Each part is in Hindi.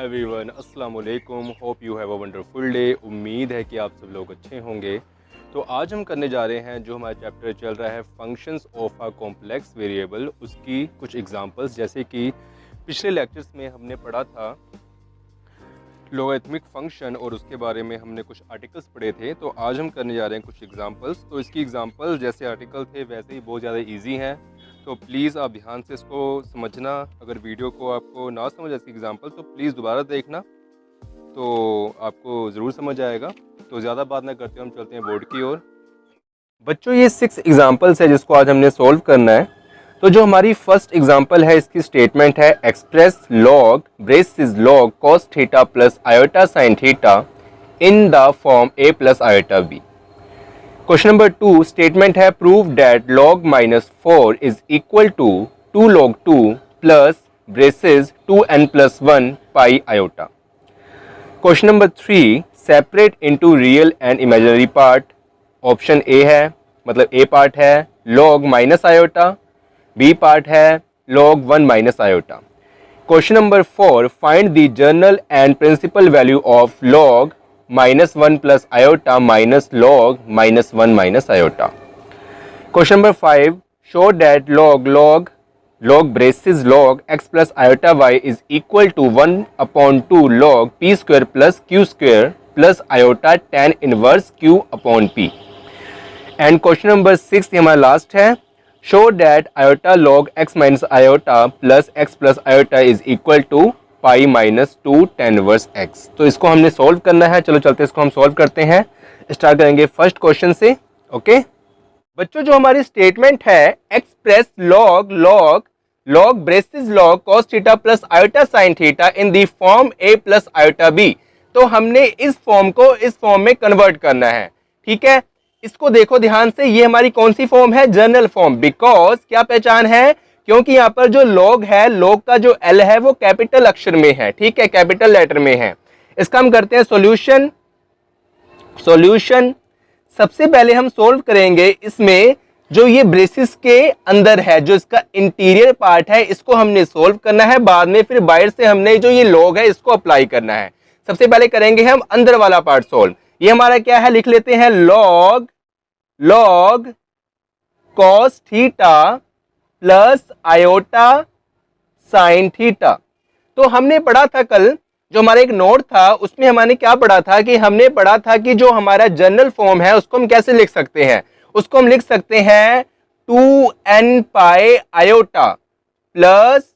एवरीवन, अस्सलाम वालेकुम। Hope you have a wonderful day. उम्मीद है कि आप सब लोग अच्छे होंगे। तो आज हम करने जा रहे हैं जो हमारा चैप्टर चल रहा है functions of a complex variable, उसकी कुछ एग्जांपल्स। जैसे कि पिछले लेक्चर्स में हमने पढ़ा था लॉगरिथमिक फंक्शन और उसके बारे में हमने कुछ आर्टिकल्स पढ़े थे। तो आज हम करने जा रहे हैं कुछ एग्जांपल्स। तो इसकी एग्जांपल्स जैसे आर्टिकल थे वैसे ही बहुत ज़्यादा ईजी हैं, तो प्लीज़ आप ध्यान से इसको समझना। अगर वीडियो को आपको ना समझ इसकी एग्जांपल तो प्लीज़ दोबारा देखना, तो आपको ज़रूर समझ आएगा। तो ज़्यादा बात ना करते हम चलते हैं बोर्ड की ओर। बच्चों, ये 6 एग्जांपल्स है जिसको आज हमने सॉल्व करना है। तो जो हमारी फर्स्ट एग्जांपल है, इसकी स्टेटमेंट है express log braces log cos theta plus iota sine theta in the form a plus iota b। Question number 2 statement है prove that log minus 4 is equal to 2 log 2 plus braces 2n plus 1 pi iota. Question number 3 separate into real and imaginary part. Option A है, मतलब ए पार्ट है log minus iota, B part है log 1 minus iota. Question number 4 find the general and principal value of log minus 1 plus iota minus log minus 1 minus iota. Question number 5 show that log braces log x plus iota y is equal to 1/2 log p square plus q square plus iota tan inverse q upon p। And question number 6 हमारा लास्ट है, show that iota log x minus iota plus x plus iota is equal to pi minus 2 tan inverse x। तो इसको हमने सॉल्व करना है। चलो चलते इसको हम सॉल्व करते हैं। स्टार्ट करेंगे फर्स्ट क्वेश्चन से। ओके बच्चों, जो हमारी स्टेटमेंट है express log braces log cos theta plus iota sine theta in the form a plus iota b। तो हमने इस फॉर्म को इस फॉर्म में कन्वर्ट करना है। ठीक है, इसको देखो ध्यान से, ये हमारी कौन सी फॉर्म है? General form. बिकॉज क्या पहचान है? क्योंकि यहाँ पर जो log है, log का जो L है वो कैपिटल अक्षर में है। ठीक है, कैपिटल लेटर में है। इसका हम करते हैं सॉल्यूशन। सबसे पहले हम सोल्व करेंगे इसमें जो ये ब्रेसिस के अंदर है, जो इसका इंटीरियर पार्ट है, इसको हमने सोल्व करना है। बाद में फिर बाहर से हमने जो ये log है इसको अप्लाई करना है। सबसे पहले करेंगे हम अंदर वाला पार्ट सोल्व। ये हमारा क्या है, लिख लेते हैं log cos theta plus iota sine theta. तो हमने पढ़ा था कल, जो हमारा एक नोट था उसमें हमने क्या पढ़ा था कि हमने पढ़ा था कि जो हमारा जनरल फॉर्म है उसको हम कैसे लिख सकते हैं? उसको हम लिख सकते हैं 2n pi iota plus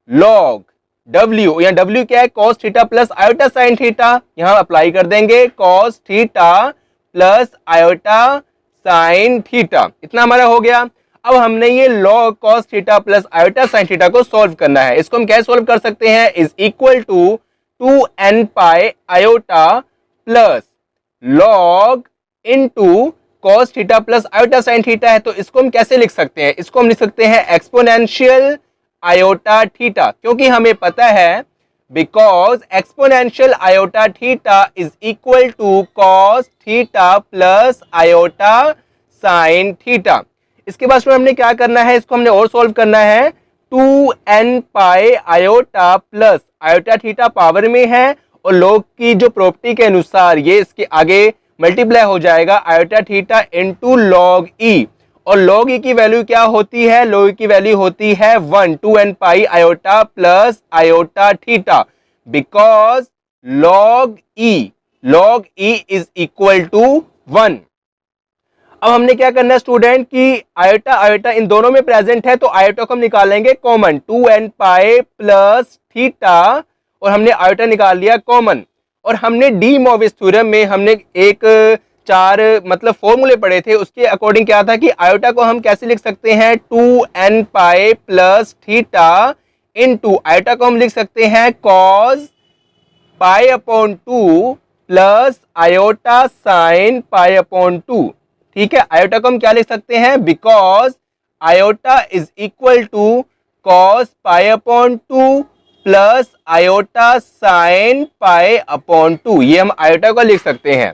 log w, या w क्या है? cos theta plus iota sine theta. यहां अप्लाई कर देंगे cos theta plus iota sine theta. इतना हमारा हो गया। अब हमने ये log cos theta plus iota sine theta को सॉल्व करना है। इसको हम कैसे सॉल्व कर सकते हैं? Is equal to 2n pi iota plus log into cos theta plus iota sine theta है। तो इसको हम कैसे लिख सकते हैं? इसको हम लिख सकते हैं एक्सपोनेंशियल आयोटा थीटा, क्योंकि हमें पता है because exponential iota theta is equal to cos theta plus iota sine theta. इसके बाद हमने क्या करना है? इसको हमने और सॉल्व करना है। 2n pi iota plus iota theta power में है और log की जो प्रॉपर्टी के अनुसार ये इसके आगे मल्टीप्लाई हो जाएगा iota theta into log e। और log e की वैल्यू क्या होती है? log e की वैल्यू होती है 1। 2n pi iota plus iota theta, because log e is equal to 1। अब हमने क्या करना है स्टूडेंट कि आयोटा आयोटा इन दोनों में प्रेजेंट है, तो आयोटा को हम निकालेंगे common. 2n pi plus theta, और हमने आयोटा निकाल लिया कॉमन। और हमने डी मोविस थ्योरम में हमने एक 4 मतलब फॉर्मूले पढ़े थे, उसके अकॉर्डिंग क्या था कि आयोटा को हम कैसे लिख सकते हैं? 2n pi plus theta into iota को हम लिख सकते हैं cos pi upon 2 plus iota sine pi upon 2। ठीक है, आयोटा को हम क्या लिख सकते हैं? Because iota is equal to cos pi upon 2 plus iota sine pi upon 2। ये हम आयोटा को लिख सकते हैं।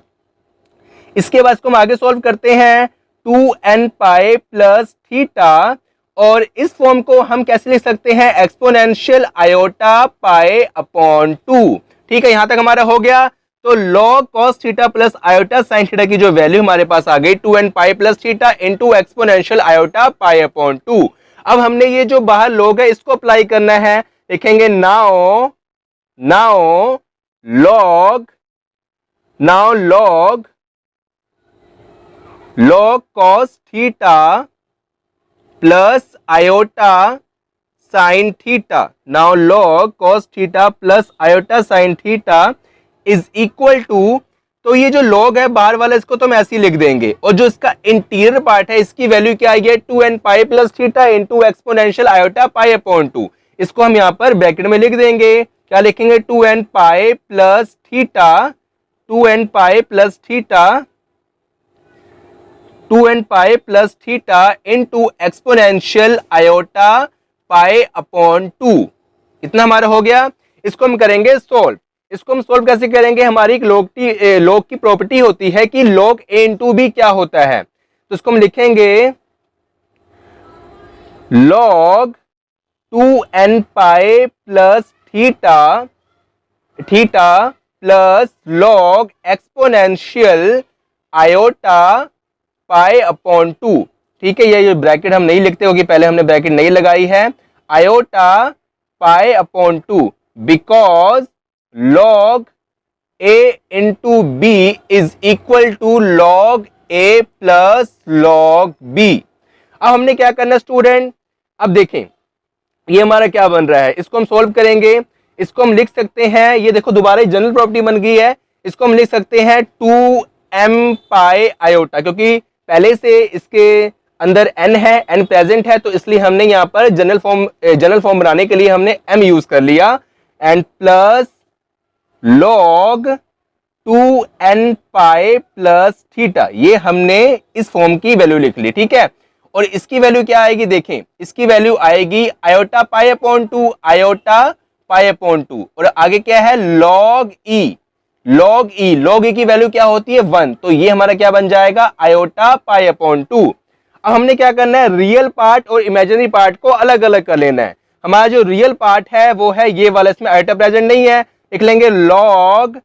इसके बाद इसको हम आगे सॉल्व करते हैं। 2n पाई प्लस थीटा और इस फॉर्म को हम कैसे लिख सकते हैं, एक्सपोनेंशियल आयोटा पाई अपॉन 2। ठीक है, यहां तक हमारा हो गया। तो log cos theta plus iota sine theta की जो वैल्यू हमारे पास आ गई 2n pi plus theta into exponential iota pi upon 2। अब हमने ये जो बाहर log है इसको अप्लाई करना है, लिखेंगे now log cos theta plus iota sine theta. Now log cos theta plus iota sine theta is equal to, तो ये जो log है बाहर वाला इसको तो हम ऐसे ही लिख देंगे, और जो इसका इंटीरियर पार्ट है इसकी वैल्यू क्या आएगी 2n pi plus theta into exponential iota pi upon 2। इसको हम यहाँ पर ब्रैकेट में लिख देंगे, क्या लिखेंगे 2n pi plus theta 2n pi plus theta 2n pi plus theta into exponential iota pi upon 2। इतना हमारा हो गया। इसको हम करेंगे सोल्व। इसको हम सोल्व कैसे करेंगे, हमारी एक log की प्रॉपर्टी होती है कि log a इंटू b क्या होता है। तो इसको हम लिखेंगे log 2n pi plus theta plus log exponential iota pi upon 2। ठीक है, ये ब्रैकेट हम नहीं लिखते होगी, पहले हमने ब्रैकेट नहीं लगाई है, iota pi upon 2 because log a into b is equal to log a plus log b। अब हमने क्या करना स्टूडेंट, अब देखें ये हमारा क्या बन रहा है, इसको हम सोल्व करेंगे। इसको हम लिख सकते हैं, ये देखो दोबारा जनरल प्रॉपर्टी बन गई है, इसको हम लिख सकते हैं 2m पाई आयोटा, क्योंकि पहले से इसके अंदर n है, n प्रेजेंट है, तो इसलिए हमने यहाँ पर जनरल फॉर्म बनाने के लिए हमने m यूज कर लिया, and plus log 2n pi plus theta, ये हमने इस फॉर्म की वैल्यू लिख ली। ठीक है, और इसकी वैल्यू क्या आएगी, देखें इसकी वैल्यू आएगी आयोटा पाई अपॉन 2 और आगे क्या है log e की वैल्यू क्या होती है 1, तो ये हमारा क्या बन जाएगा आयोटा पाई अपॉन 2। अब हमने क्या करना है, रियल पार्ट और इमेजिनरी पार्ट को अलग अलग कर लेना है। हमारा जो रियल पार्ट है वो है ये वाला, इसमें आयोटा प्रेजेंट नहीं है, लिख लेंगे log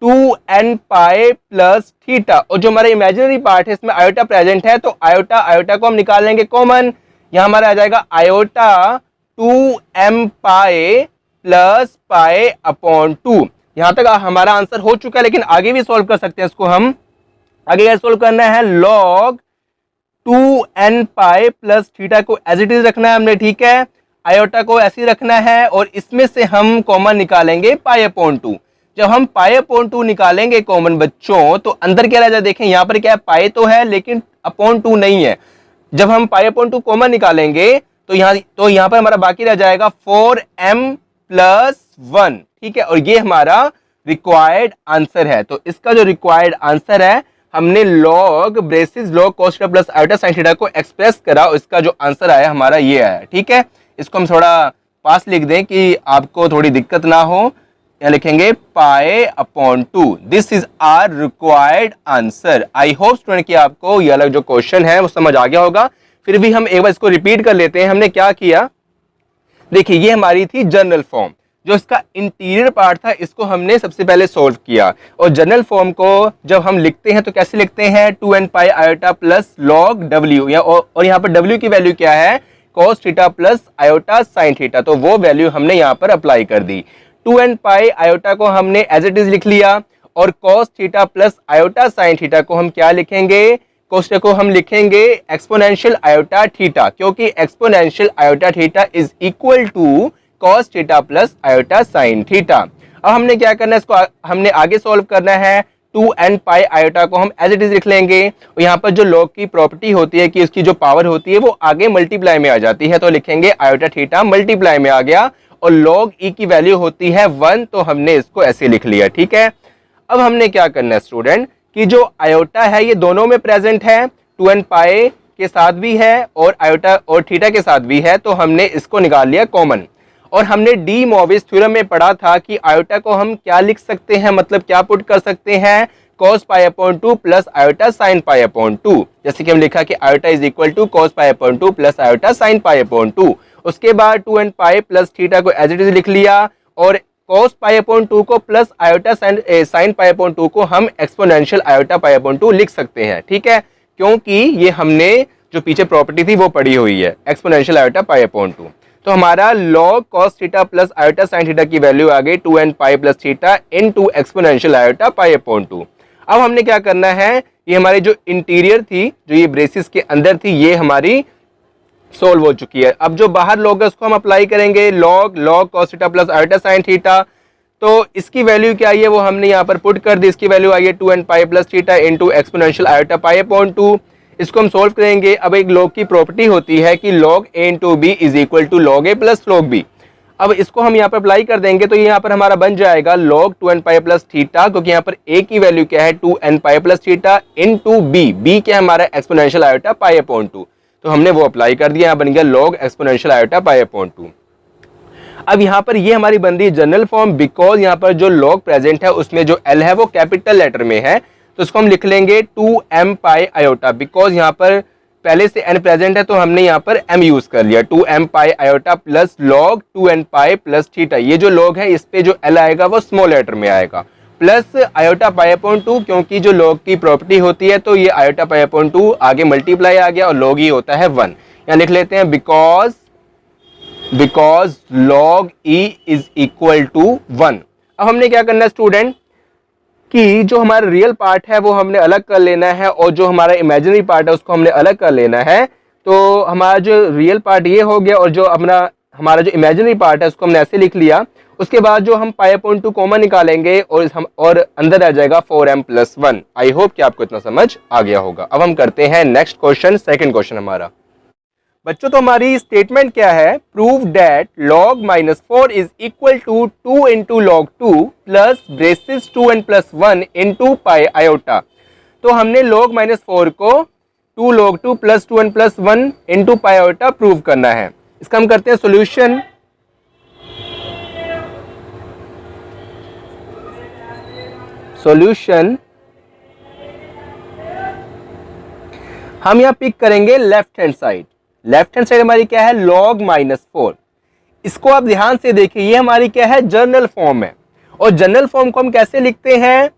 2n pi plus theta, और जो हमारा इमेजिनरी पार्ट है इसमें आयोटा प्रेजेंट है, तो आयोटा को हम निकाल लेंगे कॉमन, यहां हमारा आ जाएगा iota 2m pi plus pi upon 2। यहां तक हमारा आंसर हो चुका है, लेकिन आगे भी सोल्व कर सकते हैं इसको हम। आगे क्या सोल्व करना है, log 2n pi plus theta को एज इट इज रखना है हमने, ठीक है, आयोटा को ऐसे ही रखना है, और इसमें से हम कॉमन निकालेंगे पाई अपॉन 2। जब हम पाई अपॉन 2 निकालेंगे कॉमन बच्चों, तो अंदर क्या रह जाए, देखें यहाँ पर क्या है, पाई तो है लेकिन अपॉन 2 नहीं है। जब हम पाई अपॉन 2 कॉमन निकालेंगे तो यहाँ पर हमारा बाकी रह जाएगा 4m प्लस 1। ठीक है, और ये हमारा रिक्वायर्ड आंसर है। तो इसका जो रिक्वायर्ड आंसर है, हमने log braces log cos theta plus iota sine theta को एक्सप्रेस करा, और इसका जो आंसर आया हमारा ये आया। ठीक है, इसको हम थोड़ा पास लिख दें कि आपको थोड़ी दिक्कत ना हो, यहाँ लिखेंगे pi upon 2, this is our required answer. I hope student कि आपको ये अलग जो क्वेश्चन है वो समझ आ गया होगा। फिर भी हम एक बार इसको रिपीट कर लेते हैं। हमने क्या किया, देखिए ये हमारी थी जनरल फॉर्म, जो इसका इंटीरियर पार्ट था इसको हमने सबसे पहले सोल्व किया, और जनरल फॉर्म को जब हम लिखते हैं तो कैसे लिखते हैं 2n pi iota plus log w, और यहाँ पर w की वैल्यू क्या है cos theta plus iota sine theta, तो वो वैल्यू हमने यहाँ पर अप्लाई कर दी। 2n पाई आयोटा को हमने एज इट इज लिख लिया, और cos theta plus iota sine theta को हम क्या लिखेंगे, cos थीटा को हम लिखेंगे एक्सपोनेंशियल आयोटा थीटा, क्योंकि exponential iota theta is equal to cos theta plus iota sine theta. अब हमने क्या करना है, इसको हमने आगे सॉल्व करना है। 2n पाई आयोटा को हम एज इट इज लिख लेंगे, और यहाँ पर जो log की प्रॉपर्टी होती है कि इसकी जो पावर होती है वो आगे मल्टीप्लाई में आ जाती है, तो लिखेंगे आयोटा थीटा मल्टीप्लाई में आ गया, और log e की वैल्यू होती है 1, तो हमने इसको ऐसे लिख लिया। ठीक है, अब हमने क्या करना है स्टूडेंट, कि जो आयोटा है ये दोनों में प्रेजेंट है, 2n पाई के साथ भी है और आयोटा और थीटा के साथ भी है, तो हमने इसको निकाल लिया कॉमन। और हमने डी मोविस थ्योरम में पढ़ा था कि आयोटा को हम क्या लिख सकते हैं, मतलब क्या पुट कर सकते हैं cos pi upon 2 plus iota sine pi upon 2। जैसे कि हम लिखा कि iota is equal to cos pi upon 2 plus iota sine pi upon 2। उसके बाद 2n पाई प्लस थीटा को एज इट इज लिख लिया और cos पाई अपॉन 2 को plus iota sine pi upon 2 को हम एक्सपोनेंशियल आयोटा पाई अपॉन 2 लिख सकते हैं। ठीक है, क्योंकि ये हमने जो पीछे प्रॉपर्टी थी वो पढ़ी हुई है, एक्सपोनेंशियल आयोटा पाई अपॉन 2। तो हमारा log cos theta plus iota sine theta की वैल्यू आ गई 2n pi plus theta into exponential iota pi upon 2। अब हमने क्या करना है, ये हमारी जो इंटीरियर थी, जो ये ब्रेसिस के अंदर थी, ये हमारी सोल्व हो चुकी है। अब जो बाहर log है उसको हम अप्लाई करेंगे, log cos theta plus iota sine theta. तो इसकी वैल्यू क्या आई है वो हमने यहाँ पर पुट कर दी। इसकी वैल्यू आई है 2n pi plus theta into exponential iota pi upon 2। इसको हम सोल्व करेंगे। अब एक log की प्रॉपर्टी होती है कि log a into b is equal to log a plus log b। अब इसको हम यहाँ पर अप्लाई कर देंगे तो यहाँ पर हमारा बन जाएगा log 2n pi plus theta, क्योंकि यहाँ पर a की वैल्यू क्या है 2n pi plus theta into b क्या है हमारा एक्सपोनेंशियल आयोटा पाई अपॉन 2। तो हमने वो अप्लाई कर दिया, यहाँ बन गया log exponential iota pi upon 2। अब यहाँ पर ये हमारी बन रही है जनरल फॉर्म, बिकॉज यहाँ पर जो log प्रेजेंट है उसमें जो l है वो कैपिटल लेटर में है, तो इसको हम लिख लेंगे 2m पाई आयोटा। बिकॉज यहाँ पर पहले से n प्रेजेंट है तो हमने यहाँ पर m यूज कर लिया, 2m pi iota plus log 2n pi plus theta. ये जो log है इस पे जो l आएगा वो स्मॉल लेटर में आएगा, प्लस आयोटा पाई अपॉन 2, क्योंकि जो log की प्रॉपर्टी होती है तो ये आयोटा पाई अपॉन 2 आगे मल्टीप्लाई आ गया और log ही होता है 1। यहाँ लिख लेते हैं because log e is equal to 1। अब हमने क्या करना है स्टूडेंट कि जो हमारा रियल पार्ट है वो हमने अलग कर लेना है और जो हमारा इमेजिनरी पार्ट है उसको हमने अलग कर लेना है। तो हमारा जो रियल पार्ट ये हो गया और जो हमारा जो इमेजिनरी पार्ट है उसको हमने ऐसे लिख लिया। उसके बाद जो हम पाई अपॉन 2 कॉमन निकालेंगे और अंदर आ जाएगा 4m प्लस 1। आई होप कि आपको इतना समझ आ गया होगा। अब हम करते हैं नेक्स्ट क्वेश्चन, सेकंड क्वेश्चन हमारा। बच्चों तो हमारी स्टेटमेंट क्या है, prove that log -4 is equal to 2 into log 2 plus braces 2n plus 1 into pi iota. तो हमने log -4 को 2 log 2 plus 2n plus 1 into pi iota prove करना है। इसका हम करते हैं सोल्यूशन। हम यहाँ पिक करेंगे left hand side. Left hand side हमारी क्या है, log -4। इसको आप ध्यान से देखिए, ये हमारी क्या है, जनरल फॉर्म है। और जनरल फॉर्म को हम कैसे लिखते हैं,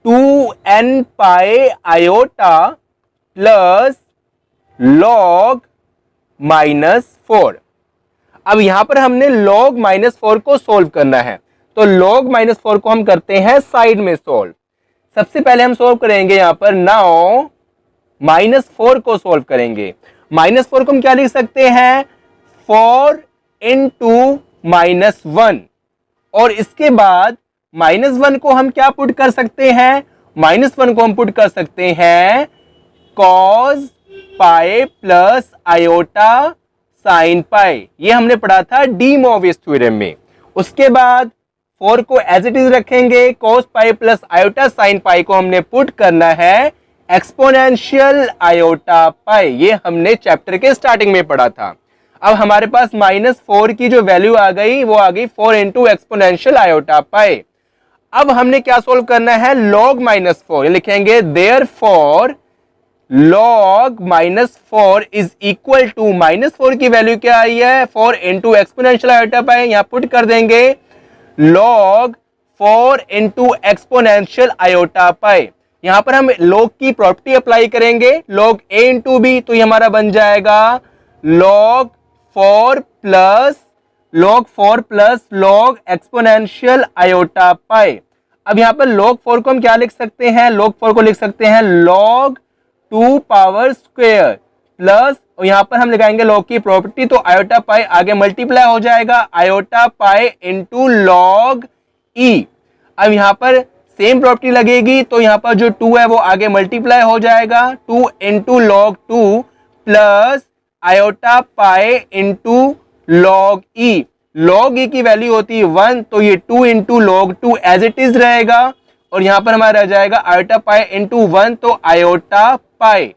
2n pi iota plus log -4। अब यहां पर हमने log -4 को सोल्व करना है, तो log -4 को हम करते हैं साइड में सोल्व। सबसे पहले हम सोल्व करेंगे यहां पर, नाउ -4 को सोल्व करेंगे। -4 को हम क्या लिख सकते हैं, 4 इंटू -1। और इसके बाद -1 को हम क्या पुट कर सकते हैं, -1 को हम पुट कर सकते हैं cos pi plus iota sine पाई। ये हमने पढ़ा था डी मोविस थ्योरम में। उसके बाद 4 को एज इट इज रखेंगे, cos pi plus iota sine पाई को हमने पुट करना है एक्सपोनेंशियल आयोटा पाई। ये हमने चैप्टर के स्टार्टिंग में पढ़ा था। अब हमारे पास -4 की जो वैल्यू आ गई वो आ गई 4 इंटू एक्सपोनेंशियल आयोटा पाई। अब हमने क्या सोल्व करना है, log -4 लिखेंगे, therefore log -4 is equal to, -4 की वैल्यू क्या आई है, 4 इंटू एक्सपोनेंशियल आयोटा पाई। यहां पुट कर देंगे log 4 इंटू एक्सपोनेंशियल आयोटा पाई। यहां पर हम log की प्रॉपर्टी अप्लाई करेंगे, log a इंटू बी। तो ये हमारा बन जाएगा log 4 plus log exponential iota पाई। अब यहां पर log 4 को हम क्या लिख सकते हैं, log 4 को लिख सकते हैं log 2 पावर स्क्वायर प्लस, और यहां पर हम लगाएंगे log की प्रॉपर्टी, तो आयोटा पाई आगे मल्टीप्लाई हो जाएगा, iota pi into log e। अब यहां पर सेम प्रॉपर्टी लगेगी, तो यहां पर जो 2 है वो आगे मल्टीप्लाई हो जाएगा, 2 into log 2 plus iota pi into log e। log e की वैल्यू होती है 1, तो ये 2 into log 2 as it is रहेगा, और यहां पर हमारा रह जाएगा आयोटा पाई इंटू 1, तो आयोटा पाई।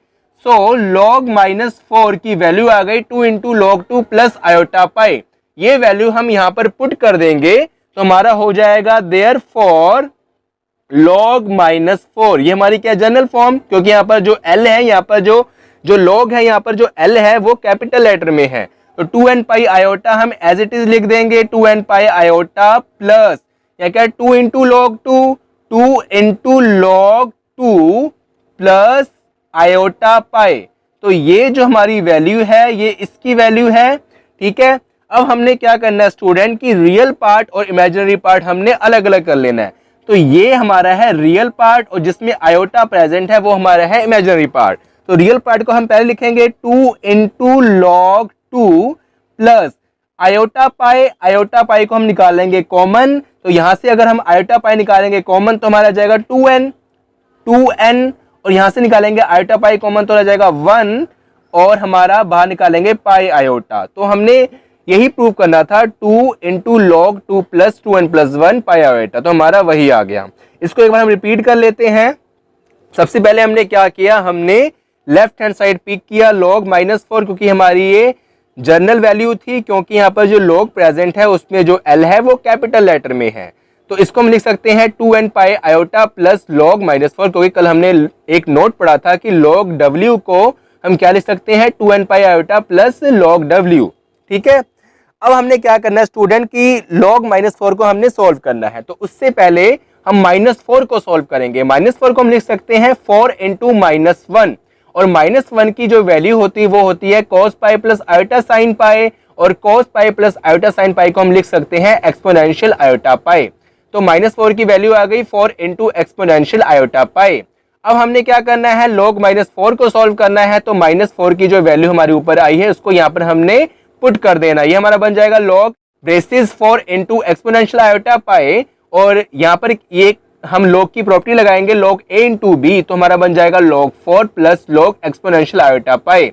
सो log -4 की वैल्यू आ गई 2 इंटू log 2 प्लस आयोटा पाई। ये वैल्यू हम यहां पर पुट कर देंगे तो हमारा हो जाएगा देयरफॉर log -4, ये हमारी क्या जनरल फॉर्म, क्योंकि यहाँ पर जो L है, यहाँ पर जो log है, यहाँ पर जो L है वो कैपिटल लेटर में है, तो 2n पाई आयोटा हम एज इट इज लिख देंगे 2n पाई आयोटा प्लस या क्या 2 इंटू लॉग 2 प्लस आयोटा पाई। तो ये जो हमारी वैल्यू है ये इसकी वैल्यू है, ठीक है। अब हमने क्या करना है स्टूडेंट की रियल पार्ट और इमेजिनरी पार्ट हमने अलग अलग कर लेना है। तो ये हमारा है रियल पार्ट और जिसमें आयोटा प्रेजेंट है वो हमारा है इमेजिनरी पार्ट। तो रियल पार्ट को हम पहले लिखेंगे 2 इंटू लॉग 2 प्लस आयोटा पाई को हम निकालेंगे कॉमन, तो यहां से अगर हम आयोटा पाई निकालेंगे कॉमन तो हमारा जाएगा 2n और यहां से निकालेंगे आयोटा पाई कॉमन तो आ जाएगा 1 और हमारा बाहर निकालेंगे पाई आयोटा। तो हमने यही प्रूव करना था 2 into log 2 plus 2n plus 1 pi iota, तो हमारा वही आ गया। इसको एक बार हम रिपीट कर लेते हैं। सबसे पहले हमने क्या किया, हमने लेफ्ट हैंड साइड पिक किया log -4, क्योंकि हमारी ये जनरल वैल्यू थी, क्योंकि यहाँ पर जो log प्रेजेंट है उसमें जो L है वो कैपिटल लेटर में है। तो इसको हम लिख सकते हैं 2n pi iota plus log -4, क्योंकि कल हमने एक नोट पढ़ा था कि log w को हम क्या लिख सकते हैं 2n pi iota plus log w, ठीक है। अब हमने क्या करना है स्टूडेंट की log -4 को हमने सॉल्व करना है, तो उससे पहले हम -4 को सॉल्व करेंगे। -4 को हम लिख सकते हैं 4 इंटू -1 और -1 की जो वैल्यू होती है वो होती है cos pi plus iota sine पाई, और cos pi plus iota sine पाई को हम लिख सकते हैं एक्सपोनेंशियल आयोटा पाई। तो -4 की वैल्यू आ गई 4 इंटू एक्सपोनेंशियल आयोटा पाई। अब हमने क्या करना है log -4 को सॉल्व करना है, तो -4 की जो वैल्यू हमारे ऊपर आई है उसको यहाँ पर हमने पुट कर देना। ये हमारा बन जाएगा log braces 4 into exponential iota पाई, और यहाँ पर ये हम log की प्रॉपर्टी लगाएंगे log a इंटू बी, तो हमारा बन जाएगा log 4 plus log exponential iota पाई।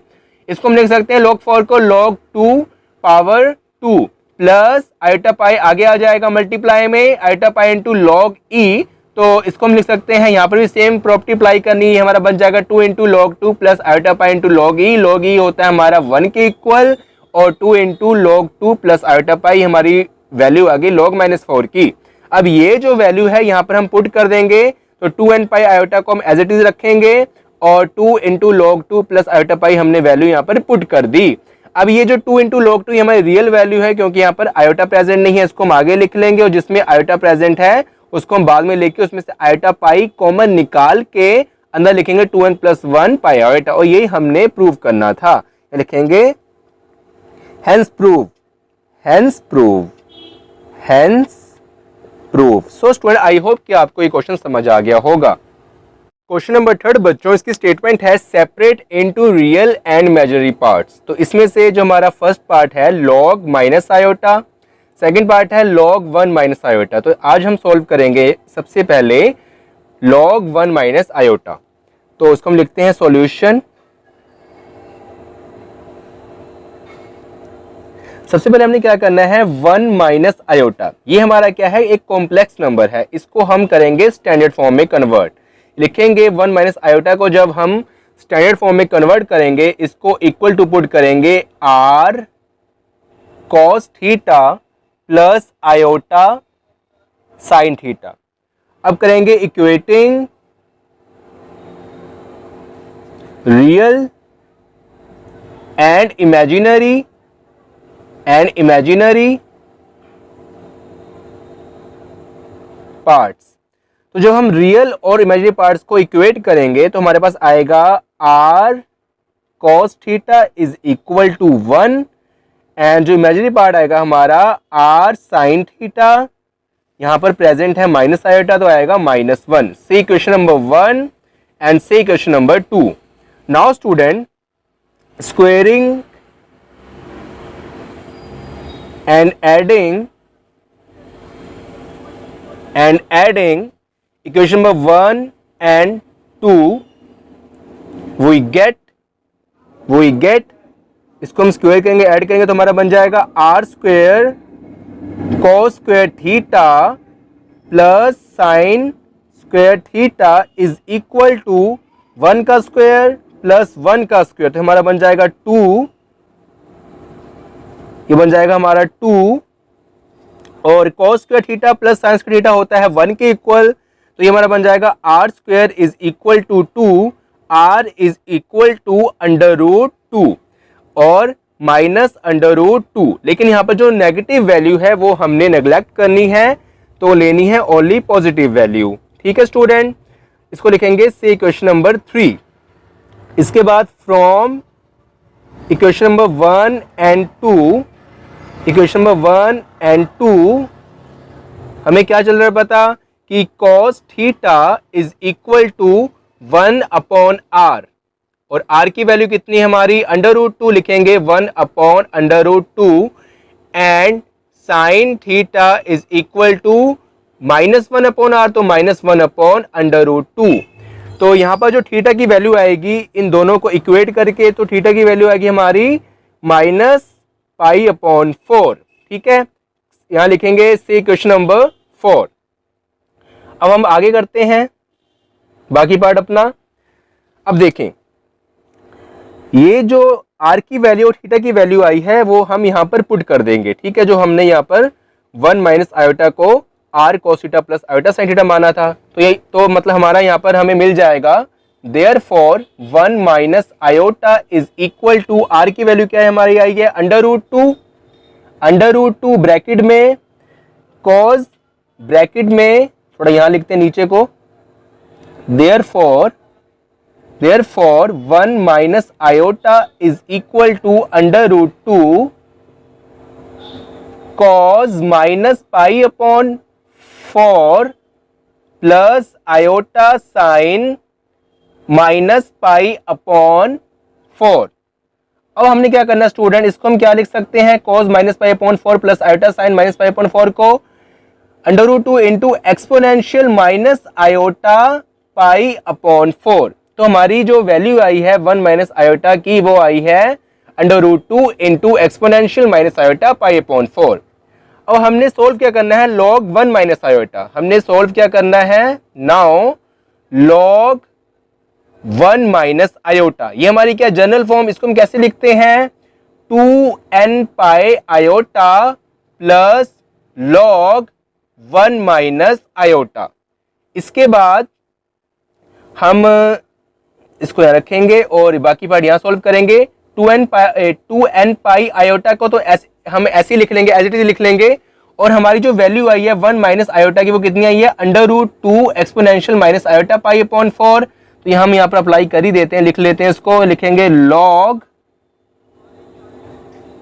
इसको हम लिख सकते हैं log 4 को log 2 पावर 2 प्लस आयोटा पाई आगे आ जाएगा मल्टीप्लाई में iota pi into log e, तो इसको हम लिख सकते हैं यहाँ पर भी सेम प्रॉपर्टी अप्लाई करनी है, हमारा बन जाएगा 2 into log 2 plus iota pi into log e होता है हमारा 1 के इक्वल, और 2 इंटू लॉग 2 प्लस आयोटा पाई हमारी वैल्यू आ गई log -4 की। अब ये जो वैल्यू है यहाँ पर हम पुट कर देंगे, तो 2n पाई आयोटा को हम एज इट इज रखेंगे और 2 इंटू लॉग 2 प्लस आयोटा पाई हमने वैल्यू यहाँ पर पुट कर दी। अब ये जो 2 इंटू लॉग 2 ये हमारी रियल वैल्यू है, क्योंकि यहाँ पर आयोटा प्रेजेंट नहीं है, इसको हम आगे लिख लेंगे, और जिसमें आयोटा प्रेजेंट है उसको हम बाद में लेके उसमें से आयोटा पाई कॉमन निकाल के अंदर लिखेंगे 2n प्लस 1 पाई आयोटा, और यही हमने प्रूव करना था। लिखेंगे hence proof। So student I hope कि आपको ये क्वेश्चन समझ आ गया होगा। क्वेश्चन नंबर 3 बच्चों, इसकी स्टेटमेंट है separate into real and imaginary parts. तो इसमें से जो हमारा फर्स्ट पार्ट है log minus iota, second part है log 1 माइनस आयोटा। तो आज हम सॉल्व करेंगे सबसे पहले log 1 माइनस आयोटा। तो उसको हम लिखते हैं सॉल्यूशन। सबसे पहले हमने क्या करना है 1 माइनस आयोटा, ये हमारा क्या है एक कॉम्प्लेक्स नंबर है, इसको हम करेंगे स्टैंडर्ड फॉर्म में कन्वर्ट। लिखेंगे 1 माइनस आयोटा को जब हम स्टैंडर्ड फॉर्म में कन्वर्ट करेंगे इसको इक्वल टू पुट करेंगे r cos theta plus iota sine theta. अब करेंगे equating real and imaginary parts. तो जब हम रियल और इमेजिनरी पार्ट्स को इक्वेट करेंगे तो हमारे पास आएगा r cos theta is equal to 1, and जो इमेजिनरी पार्ट आएगा हमारा r sin थीटा, यहां पर प्रेजेंट है माइनस आयोटा तो आएगा -1। C question number 1 and C question number 2। Now student squaring and adding equation number 1 and 2 we get इसको हम स्क्वायर करेंगे ऐड करेंगे तो हमारा बन जाएगा r square cos square theta plus sin square theta is equal to 1 का स्क्वायर प्लस 1 का स्क्वायर, तो हमारा बन जाएगा 2, ये बन जाएगा हमारा 2, और cos square theta plus sin square theta होता है 1 के इक्वल, तो ये हमारा बन जाएगा r square is equal to 2, r is equal to under root 2 और माइनस अंडर रूट 2। लेकिन यहाँ पर जो नेगेटिव वैल्यू है वो हमने नेग्लेक्ट करनी है, तो लेनी है ओनली पॉजिटिव वैल्यू। ठीक है स्टूडेंट, इसको लिखेंगे से इक्वेशन नंबर 3। इसके बाद from equation number 1 and 2, equation number 1 and 2 हमें क्या चल रहा है पता कि cos theta is equal to 1 upon r, और आर की वैल्यू कितनी है हमारी, अंडर रूट 2 लिखेंगे 1 upon under root 2, and sine theta is equal to -1 upon r, तो -1 अपॉन अंडर रूट 2। तो यहाँ पर जो थीटा की वैल्यू आएगी इन दोनों को इक्वेट करके, तो थीटा की वैल्यू आएगी हमारी -π/4। ठीक है, यहाँ लिखेंगे से क्वेश्चन नंबर 4। अब हम आगे करते हैं बाकी पार्ट अपना। अब देखें ये जो आर की वैल्यू और थीटा की वैल्यू आई है वो हम यहाँ पर पुट कर देंगे। ठीक है, जो हमने यहाँ पर 1 माइनस आयोटा को r cos theta plus iota sin theta माना था, तो ये तो मतलब हमारा यहाँ पर हमें मिल जाएगा therefore 1 minus iota is equal to, r की वैल्यू क्या है हमारी आई है under root 2, under root 2 bracket में cos, ब्रैकेट में थोड़ा यहाँ लिखते हैं नीचे को, therefore 1 minus iota is equal to under root 2 cos -π/4 plus iota sine -π/4। अब हमने क्या करना स्टूडेंट, इसको हम क्या लिख सकते हैं, cos -π/4 प्लस आयोटा साइन -π/4 को under root 2 into exponential minus iota π/4। तो हमारी जो वैल्यू आई है 1 माइनस आयोटा की वो आई है under root 2 into exponential minus iota π/4। अब हमने सोल्व क्या करना है, log 1 माइनस आयोटा हमने सोल्व क्या करना है, नाउ log 1 माइनस आयोटा, ये हमारी क्या जनरल फॉर्म, इसको हम कैसे लिखते हैं 2n iota plus log 1 minus iota. इसके बाद हम इसको यहाँ रखेंगे और बाकी पार्ट यहाँ सोल्व करेंगे। 2n आयोटा को तो हम ऐसे लिख लेंगे, एज इट इज लिख लेंगे, और हमारी जो वैल्यू आई है 1 माइनस आयोटा की वो कितनी आई है under root 2 exponential minus iota π/4। तो हम यहाँ पर अप्लाई कर ही देते हैं, लिख लेते हैं इसको, लिखेंगे log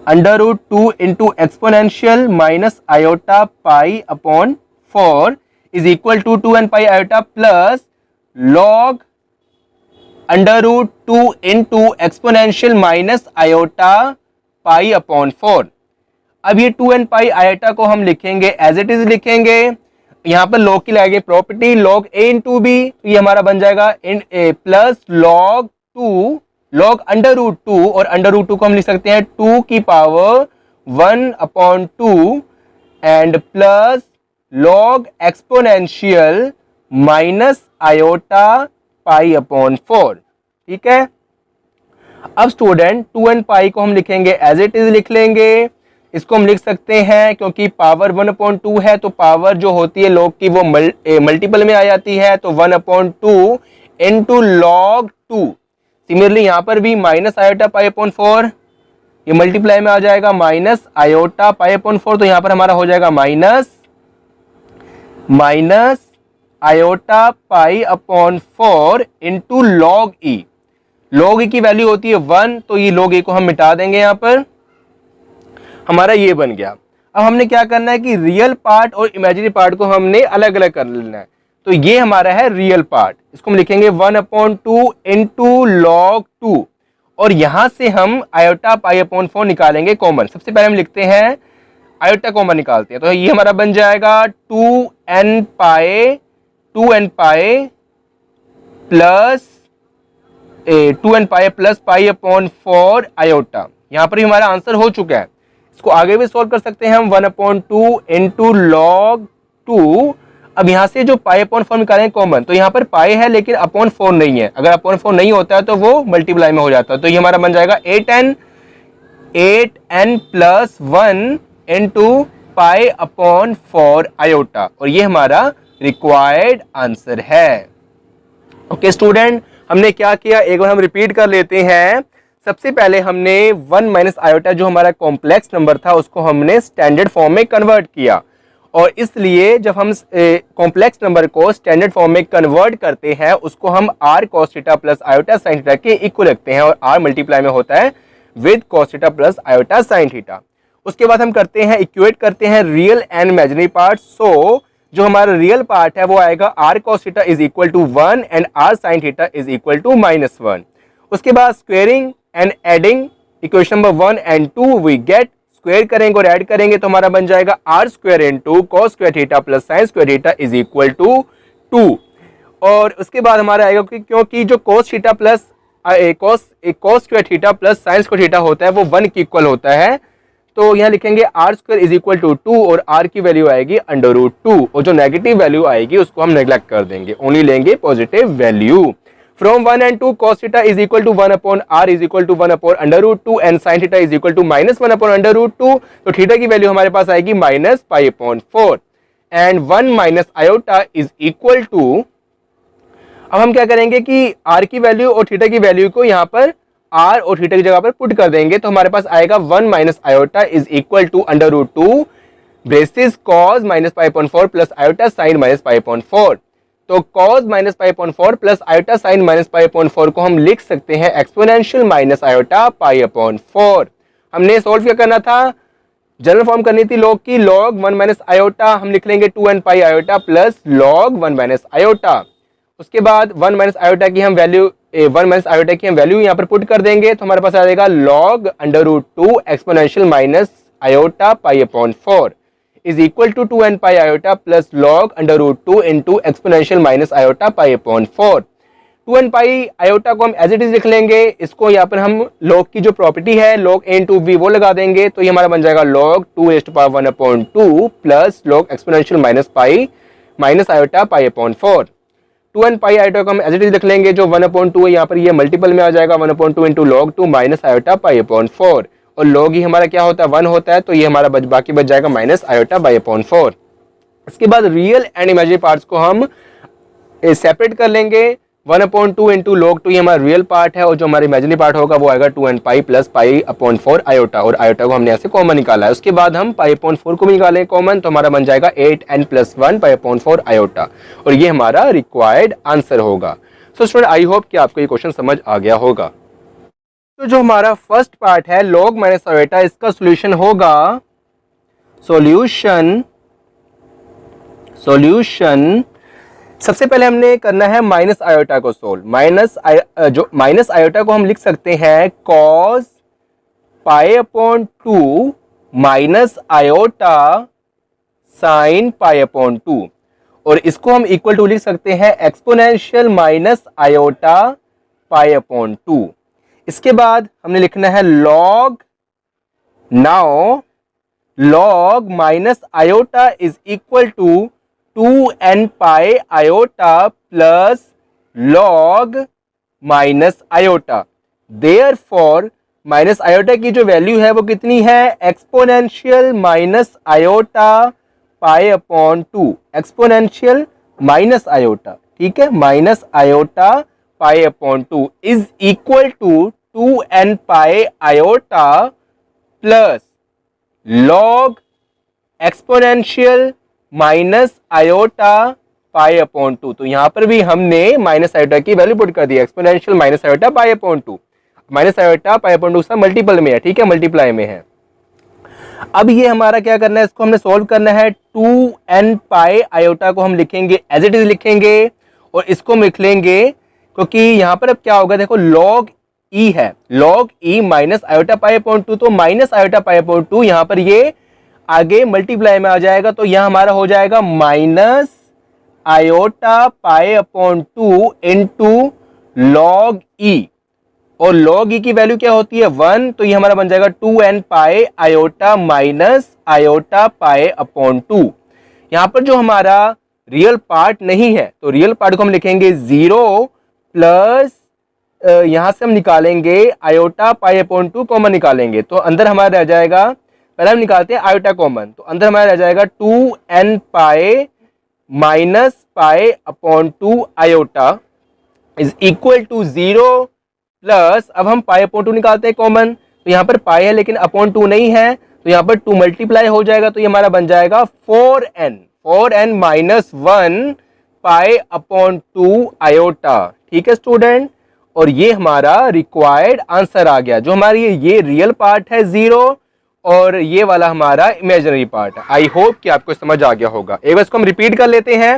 under root 2 into exponential minus iota π/4 is equal to 2n iota plus log under root 2 into exponential minus iota π/4। अब ये 2n आयोटा को हम लिखेंगे एज इट इज लिखेंगे, यहाँ पर log की लगेगी property log a into b, तो ये हमारा बन जाएगा plus log 2 log under root 2, और अंडर रूट 2 को हम लिख सकते हैं 2 की power 1/2 and plus log exponential minus iota π/4। ठीक है, अब स्टूडेंट 2n को हम लिखेंगे एज इट इज लिख लेंगे, इसको हम लिख सकते हैं क्योंकि पावर 1/2 है तो पावर जो होती है log की वो मल्टीपल में आ जाती है, तो 1/2 इंटू log 2। सिमिलरली यहाँ पर भी माइनस आयोटा π/4 ये मल्टीप्लाई में आ जाएगा माइनस आयोटा π/4, तो यहाँ पर हमारा हो जाएगा minus iota π/4 into log e। log e की वैल्यू होती है 1, तो ये log e को हम मिटा देंगे, यहाँ पर हमारा ये बन गया। अब हमने क्या करना है कि रियल पार्ट और इमेजिनरी पार्ट को हमने अलग अलग कर लेना है, तो ये हमारा है रियल पार्ट, इसको हम लिखेंगे 1/2 इंटू log 2, और यहां से हम आयोटा π/4 निकालेंगे कॉमन। सबसे पहले हम लिखते हैं आयोटा कॉमन निकालते हैं, तो ये हमारा बन जाएगा 2n plus 2n plus π/4 iota. यहाँ पर हमारा आंसर हो चुका है, इसको आगे भी सॉल्व कर सकते हैं हम 1/2 इंटू log 2। अब यहाँ से जो π/4 निकालेंगे कॉमन, तो यहाँ पर पाई है लेकिन /4 नहीं है, अगर /4 नहीं होता है तो वो मल्टीप्लाई में हो जाता है, तो ये हमारा बन जाएगा 8n प्लस 1 इंटू π/4 आयोटा, और ये हमारा रिक्वायर्ड आंसर है। ओके स्टूडेंट, हमने क्या किया, एक बार हम रिपीट कर लेते हैं। सबसे पहले हमने 1 माइनस आयोटा जो हमारा कॉम्प्लेक्स नंबर था उसको हमने स्टैंडर्ड फॉर्म में कन्वर्ट किया, और इसलिए जब हम कॉम्प्लेक्स नंबर को स्टैंडर्ड फॉर्म में कन्वर्ट करते हैं उसको हम r cos theta plus iota sine theta के इक्वल रखते हैं, और r मल्टीप्लाई में होता है with cos theta plus iota sine theta. उसके बाद हम करते हैं इक्वेट करते हैं real and imaginary part. So जो हमारा रियल पार्ट है वो आएगा r cos theta is equal to 1 and r sine theta is equal to -1। उसके बाद squaring and adding equation number 1 and 2 we get, square करेंगे और ऐड करेंगे तो हमारा बन जाएगा r square into cos square theta plus sin square theta is equal to 2। और उसके बाद हमारा आएगा क्योंकि जो cos theta plus cos square theta plus sin square theta होता है वो 1 के इक्वल होता है, तो यहाँ लिखेंगे r square is equal to 2 और r की वैल्यू आएगी √2, और जो नेगेटिव वैल्यू आएगी उसको हम नेग्लेक्ट कर देंगे, ओनली लेंगे positive value. From 1 and 2 cos theta is equal to 1 upon r is equal to 1 upon √2 and sin theta is equal to -1 upon √2, तो थीटा की वैल्यू हमारे पास आएगी -π/4 and 1 minus iota is equal to, अब हम क्या करेंगे कि r की वैल्यू और थीटा की वैल्यू को यहाँ पर r और थीटा की जगह पर पुट कर देंगे, तो हमारे पास आएगा 1 minus iota is equal to √2 braces cos -π/4 plus iota sin -π/4। तो cos -π/4 प्लस आयोटा sin -π/4 को हम लिख सकते हैं एक्सपोनेंशियल माइनस आयोटा π/4। हमने सोल्व क्या करना था, जनरल फॉर्म करनी थी log की, log 1 माइनस आयोटा हम लिख लेंगे 2n pi iota plus log 1 minus iota. उसके बाद 1 माइनस आयोटा की हम वैल्यू यहाँ पर पुट कर देंगे, तो हमारे पास आ जाएगा log √2 exponential minus iota π/4 is equal to 2n pi iota plus log √2 into exponential minus iota π/4। 2n pi iota को हम एज इट इज लिख लेंगे, इसको यहाँ पर हम log की जो प्रॉपर्टी है log a इंटू b वो लगा देंगे, तो ये हमारा बन जाएगा log 2⁻1/2 plus log exponential minus iota π/4। 2n pi iota को हम एज इट इज लिख लेंगे, जो 1/2 है यहाँ पर ये मल्टीपल में आ जाएगा 1/2 इंटू log 2 माइनस आयोटा π/4, और log ही हमारा क्या होता है 1 होता है, तो ये हमारा बाकी बच जाएगा माइनस आयोटा π/4। इसके बाद रियल एंड इमेजिनरी पार्ट्स को हम सेपरेट कर लेंगे, 1/2 इंटू log 2 ये हमारा रियल पार्ट है, और जो हमारा इमेजिनरी पार्ट होगा वो आएगा 2n पाई प्लस π/4 आयोटा, और आयोटा को हमने यहाँ से कॉमन निकाला है। उसके बाद हम π/4 को भी निकालें कॉमन, तो हमारा बन जाएगा 8n + 1 π/4 आयोटा, और ये हमारा रिक्वायर्ड आंसर होगा। सो स्टूडेंट आई होप कि आपको ये क्वेश्चन समझ आ गया होगा। तो जो हमारा फर्स्ट पार्ट है log माइनस आयोटा, इसका सोल्यूशन होगा सॉल्यूशन सबसे पहले हमने करना है माइनस आयोटा को सोल्व। माइनस आयोटा को हम लिख सकते हैं cos π/2 माइनस आयोटा sin π/2, और इसको हम इक्वल टू लिख सकते हैं एक्सपोनेंशियल माइनस आयोटा π/2। इसके बाद हमने लिखना है log minus iota is equal to 2n pi iota plus log minus iota. Therefore minus iota की जो वैल्यू है वो कितनी है, exponential minus iota π/2, exponential minus iota, ठीक है, minus iota π/2 is equal to 2n pi iota plus log exponential minus iota π/2। तो यहां पर भी हमने माइनस आयोटा की वैल्यू पुट कर दी, exponential minus iota π/2, minus iota π/2 से मल्टीपल में है, ठीक है, मल्टीप्लाई में है। अब ये हमारा क्या करना है, इसको हमने सॉल्व करना है। 2n पाई आयोटा को हम लिखेंगे एज इट इज लिखेंगे, और इसको हम लिख लेंगे क्योंकि यहाँ पर अब क्या होगा, देखो log e है, log e माइनस आयोटा π/2, तो माइनस आयोटा π/2 यहाँ पर ये आगे मल्टीप्लाई में आ जाएगा, तो यह हमारा हो जाएगा minus iota π/2 into log e, और log e की वैल्यू क्या होती है 1, तो ये हमारा बन जाएगा 2n pi iota minus iota π/2। यहाँ पर जो हमारा रियल पार्ट नहीं है, तो रियल पार्ट को हम लिखेंगे 0 प्लस यहां से हम निकालेंगे आयोटा π/2 कॉमन निकालेंगे, तो अंदर हमारा रह जाएगा, पहले हम निकालते हैं आयोटा कॉमन, तो अंदर हमारा रह जाएगा 2n pi minus pi upon 2 iota is equal to 0 plus, अब हम पाई अपॉन 2 निकालते हैं कॉमन, तो यहाँ पर पाई है लेकिन अपॉन 2 नहीं है, तो यहाँ पर 2 मल्टीप्लाई हो जाएगा, तो ये हमारा बन जाएगा 4n माइनस 1 पाई अपॉन 2 आयोटा। ठीक है स्टूडेंट, और ये हमारा रिक्वायर्ड आंसर आ गया। जो हमारी ये रियल पार्ट है 0 और ये वाला हमारा इमेजिनरी पार्ट है। आई होप कि आपको समझ आ गया होगा। एक बार इसको हम रिपीट कर लेते हैं।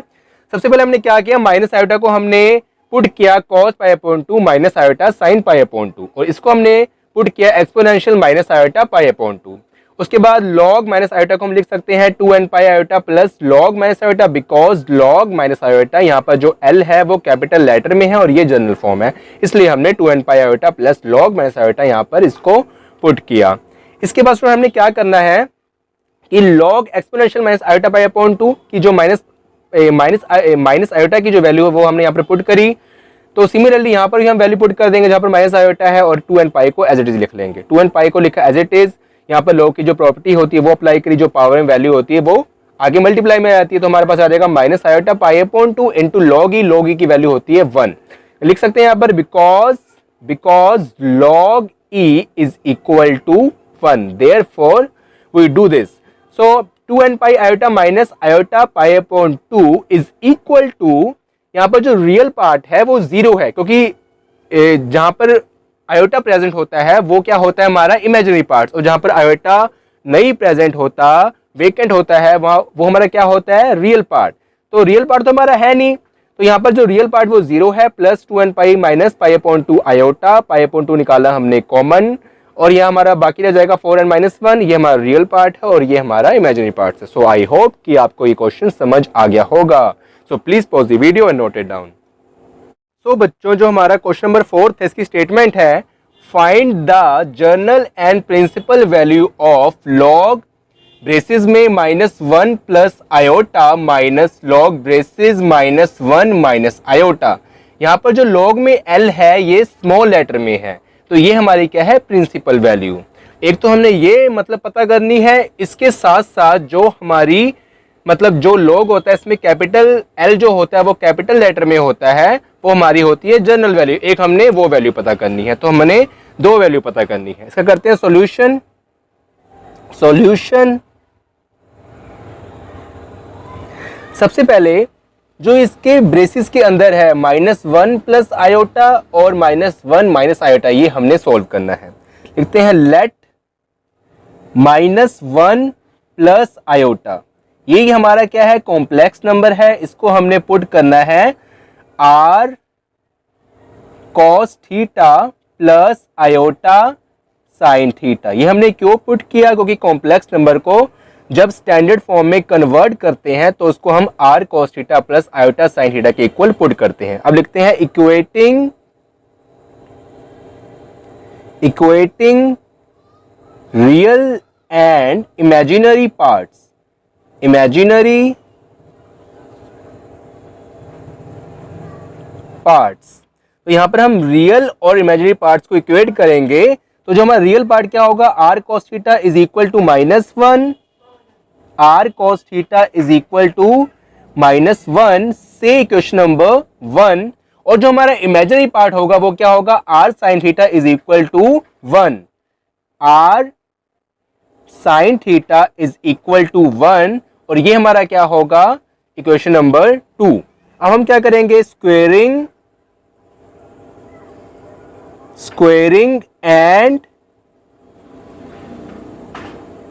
सबसे पहले हमने क्या किया, माइनस आयोटा को हमने पुट किया cos pi upon 2 minus iota sine pi upon 2, और इसको हमने पुट किया exponential minus iota pi upon 2। उसके बाद log माइनस आयोटा को हम लिख सकते हैं 2n pi iota plus log minus iota, because log minus iota यहाँ पर जो l है वो कैपिटल लेटर में है और ये जनरल फॉर्म है, इसलिए हमने 2n pi iota plus log minus iota यहाँ पर इसको पुट किया। इसके बाद हमने क्या करना है कि log exponential minus iota pi upon 2 की जो माइनस आयोटा की जो वैल्यू है वो हमने यहाँ पर पुट करी, तो सिमिलरली यहाँ पर हम वैल्यू पुट कर देंगे जहाँ पर माइनस आयोटा है, और 2n पाई को एज इट इज लिख लेंगे। 2n पाई को लिखा एज इट इज, यहाँ पर log की जो प्रॉपर्टी होती है वो अप्लाई करी, जो पावर में वैल्यू होती है वो आगे मल्टीप्लाई में आती है, तो हमारे पास आ जाएगा minus iota pi upon 2 into log e की वैल्यू होती है 1। लिख सकते हैं यहाँ पर because log e is equal to 1, therefore we do this. So 2n pi iota minus iota pi upon 2 is equal to, यहाँ पर जो रियल पार्ट है वो 0 है, क्योंकि जहां पर आयोटा प्रेजेंट होता है वो क्या होता है हमारा इमेजिनरी पार्ट, और जहां पर आयोटा नहीं प्रेजेंट होता, वेकेंट होता है, वहां वो हमारा क्या होता है रियल पार्ट। तो रियल पार्ट तो हमारा है नहीं, तो यहाँ पर जो रियल पार्ट वो 0 है, plus 2n pi minus pi upon 2 iota, pi upon 2 निकाला हमने कॉमन, और यह हमारा बाकी रह जाएगा 4n माइनस 1, ये हमारा रियल पार्ट है और ये हमारा इमेजिनरी पार्ट है। सो आई होप कि आपको ये क्वेश्चन समझ आ गया होगा। So please pause the video and note it down. तो बच्चों, जो हमारा क्वेश्चन नंबर 4 है, इसकी स्टेटमेंट है find the general and principal value of log braces में -1 plus iota minus log braces -1 minus iota. यहाँ पर जो लॉग में L है ये स्मॉल लेटर में है, तो ये हमारी क्या है प्रिंसिपल वैल्यू। एक तो हमने ये मतलब पता करनी है, इसके साथ साथ जो हमारी मतलब जो लॉग होता है इसमें कैपिटल L जो होता है वो कैपिटल लेटर में होता है, वो हमारी होती है जनरल वैल्यू। एक हमने वो वैल्यू पता करनी है, तो हमने 2 वैल्यू पता करनी है। इसका करते हैं सॉल्यूशन। सबसे पहले जो इसके ब्रेसिस के अंदर है -1 प्लस आयोटा और -1 माइनस आयोटा, ये हमने सॉल्व करना है। लिखते हैं लेट -1 प्लस आयोटा, ये हमारा क्या है कॉम्प्लेक्स नंबर है, इसको हमने पुट करना है r cos theta plus iota sine theta. ये हमने क्यों पुट किया, क्योंकि कॉम्प्लेक्स नंबर को जब स्टैंडर्ड फॉर्म में कन्वर्ट करते हैं तो उसको हम r cos theta plus iota sine theta के इक्वल पुट करते हैं। अब लिखते हैं equating real and imaginary parts, तो यहां पर हम रियल और इमेजिनरी पार्ट्स को इक्वेट करेंगे, तो जो हमारा रियल पार्ट क्या होगा r cos theta is equal to -1, r cos theta is equal to -1 से इक्वेशन नंबर 1, और जो हमारा इमेजिनरी पार्ट होगा वो क्या होगा r sin theta is equal to 1, r sin theta is equal to 1, और ये हमारा क्या होगा इक्वेशन नंबर 2। अब हम क्या करेंगे squaring and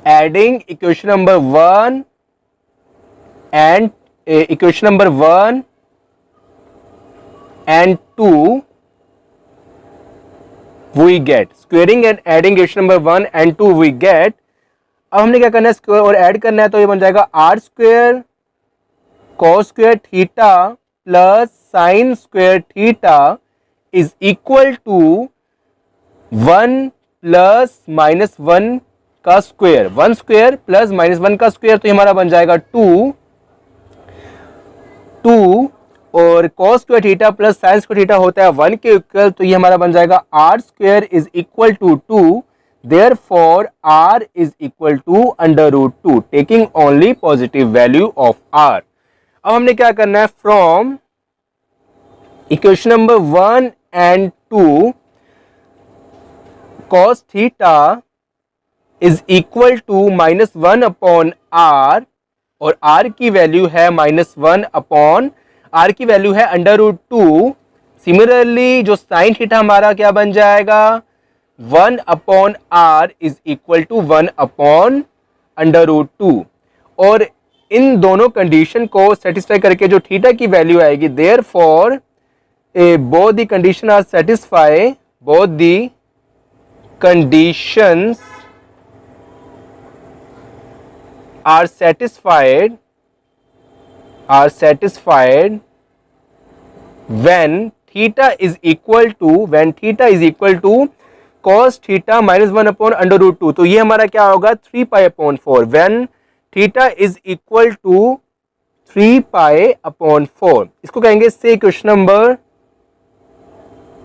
adding equation number 1 and equation number 1 and 2 we get squaring and adding equation number 1 and 2 we get. अब हमने क्या करना है स्क्वायर और ऐड करना है, तो ये बन जाएगा r square cos square theta plus sine square theta is equal to 1 plus -1 का स्क्वायर, 1 स्क्वायर प्लस -1 का स्क्वायर, तो हमारा बन जाएगा 2 और cos square theta plus sine square theta होता है 1 के इक्वल, तो ये हमारा बन जाएगा r square is equal to 2, therefore r is equal to √2 taking only positive value of r। अब हमने क्या करना है, from equation number 1 and 2 cos theta is equal to -1 upon r, और r की वैल्यू है -1 अपॉन r की वैल्यू है √2। सिमिलरली जो साइन थीटा हमारा क्या बन जाएगा, 1 upon r is equal to 1 upon √2। और इन दोनों कंडीशन को सेटिस्फाई करके जो थीटा की वैल्यू आएगी, therefore both the condition are satisfied, both the conditions are satisfied when theta is equal to cos theta -1 upon √2। तो ये हमारा क्या होगा, 3 pi upon 4, when theta is equal to 3 pi upon 4। इसको कहेंगे से इक्वेशन नंबर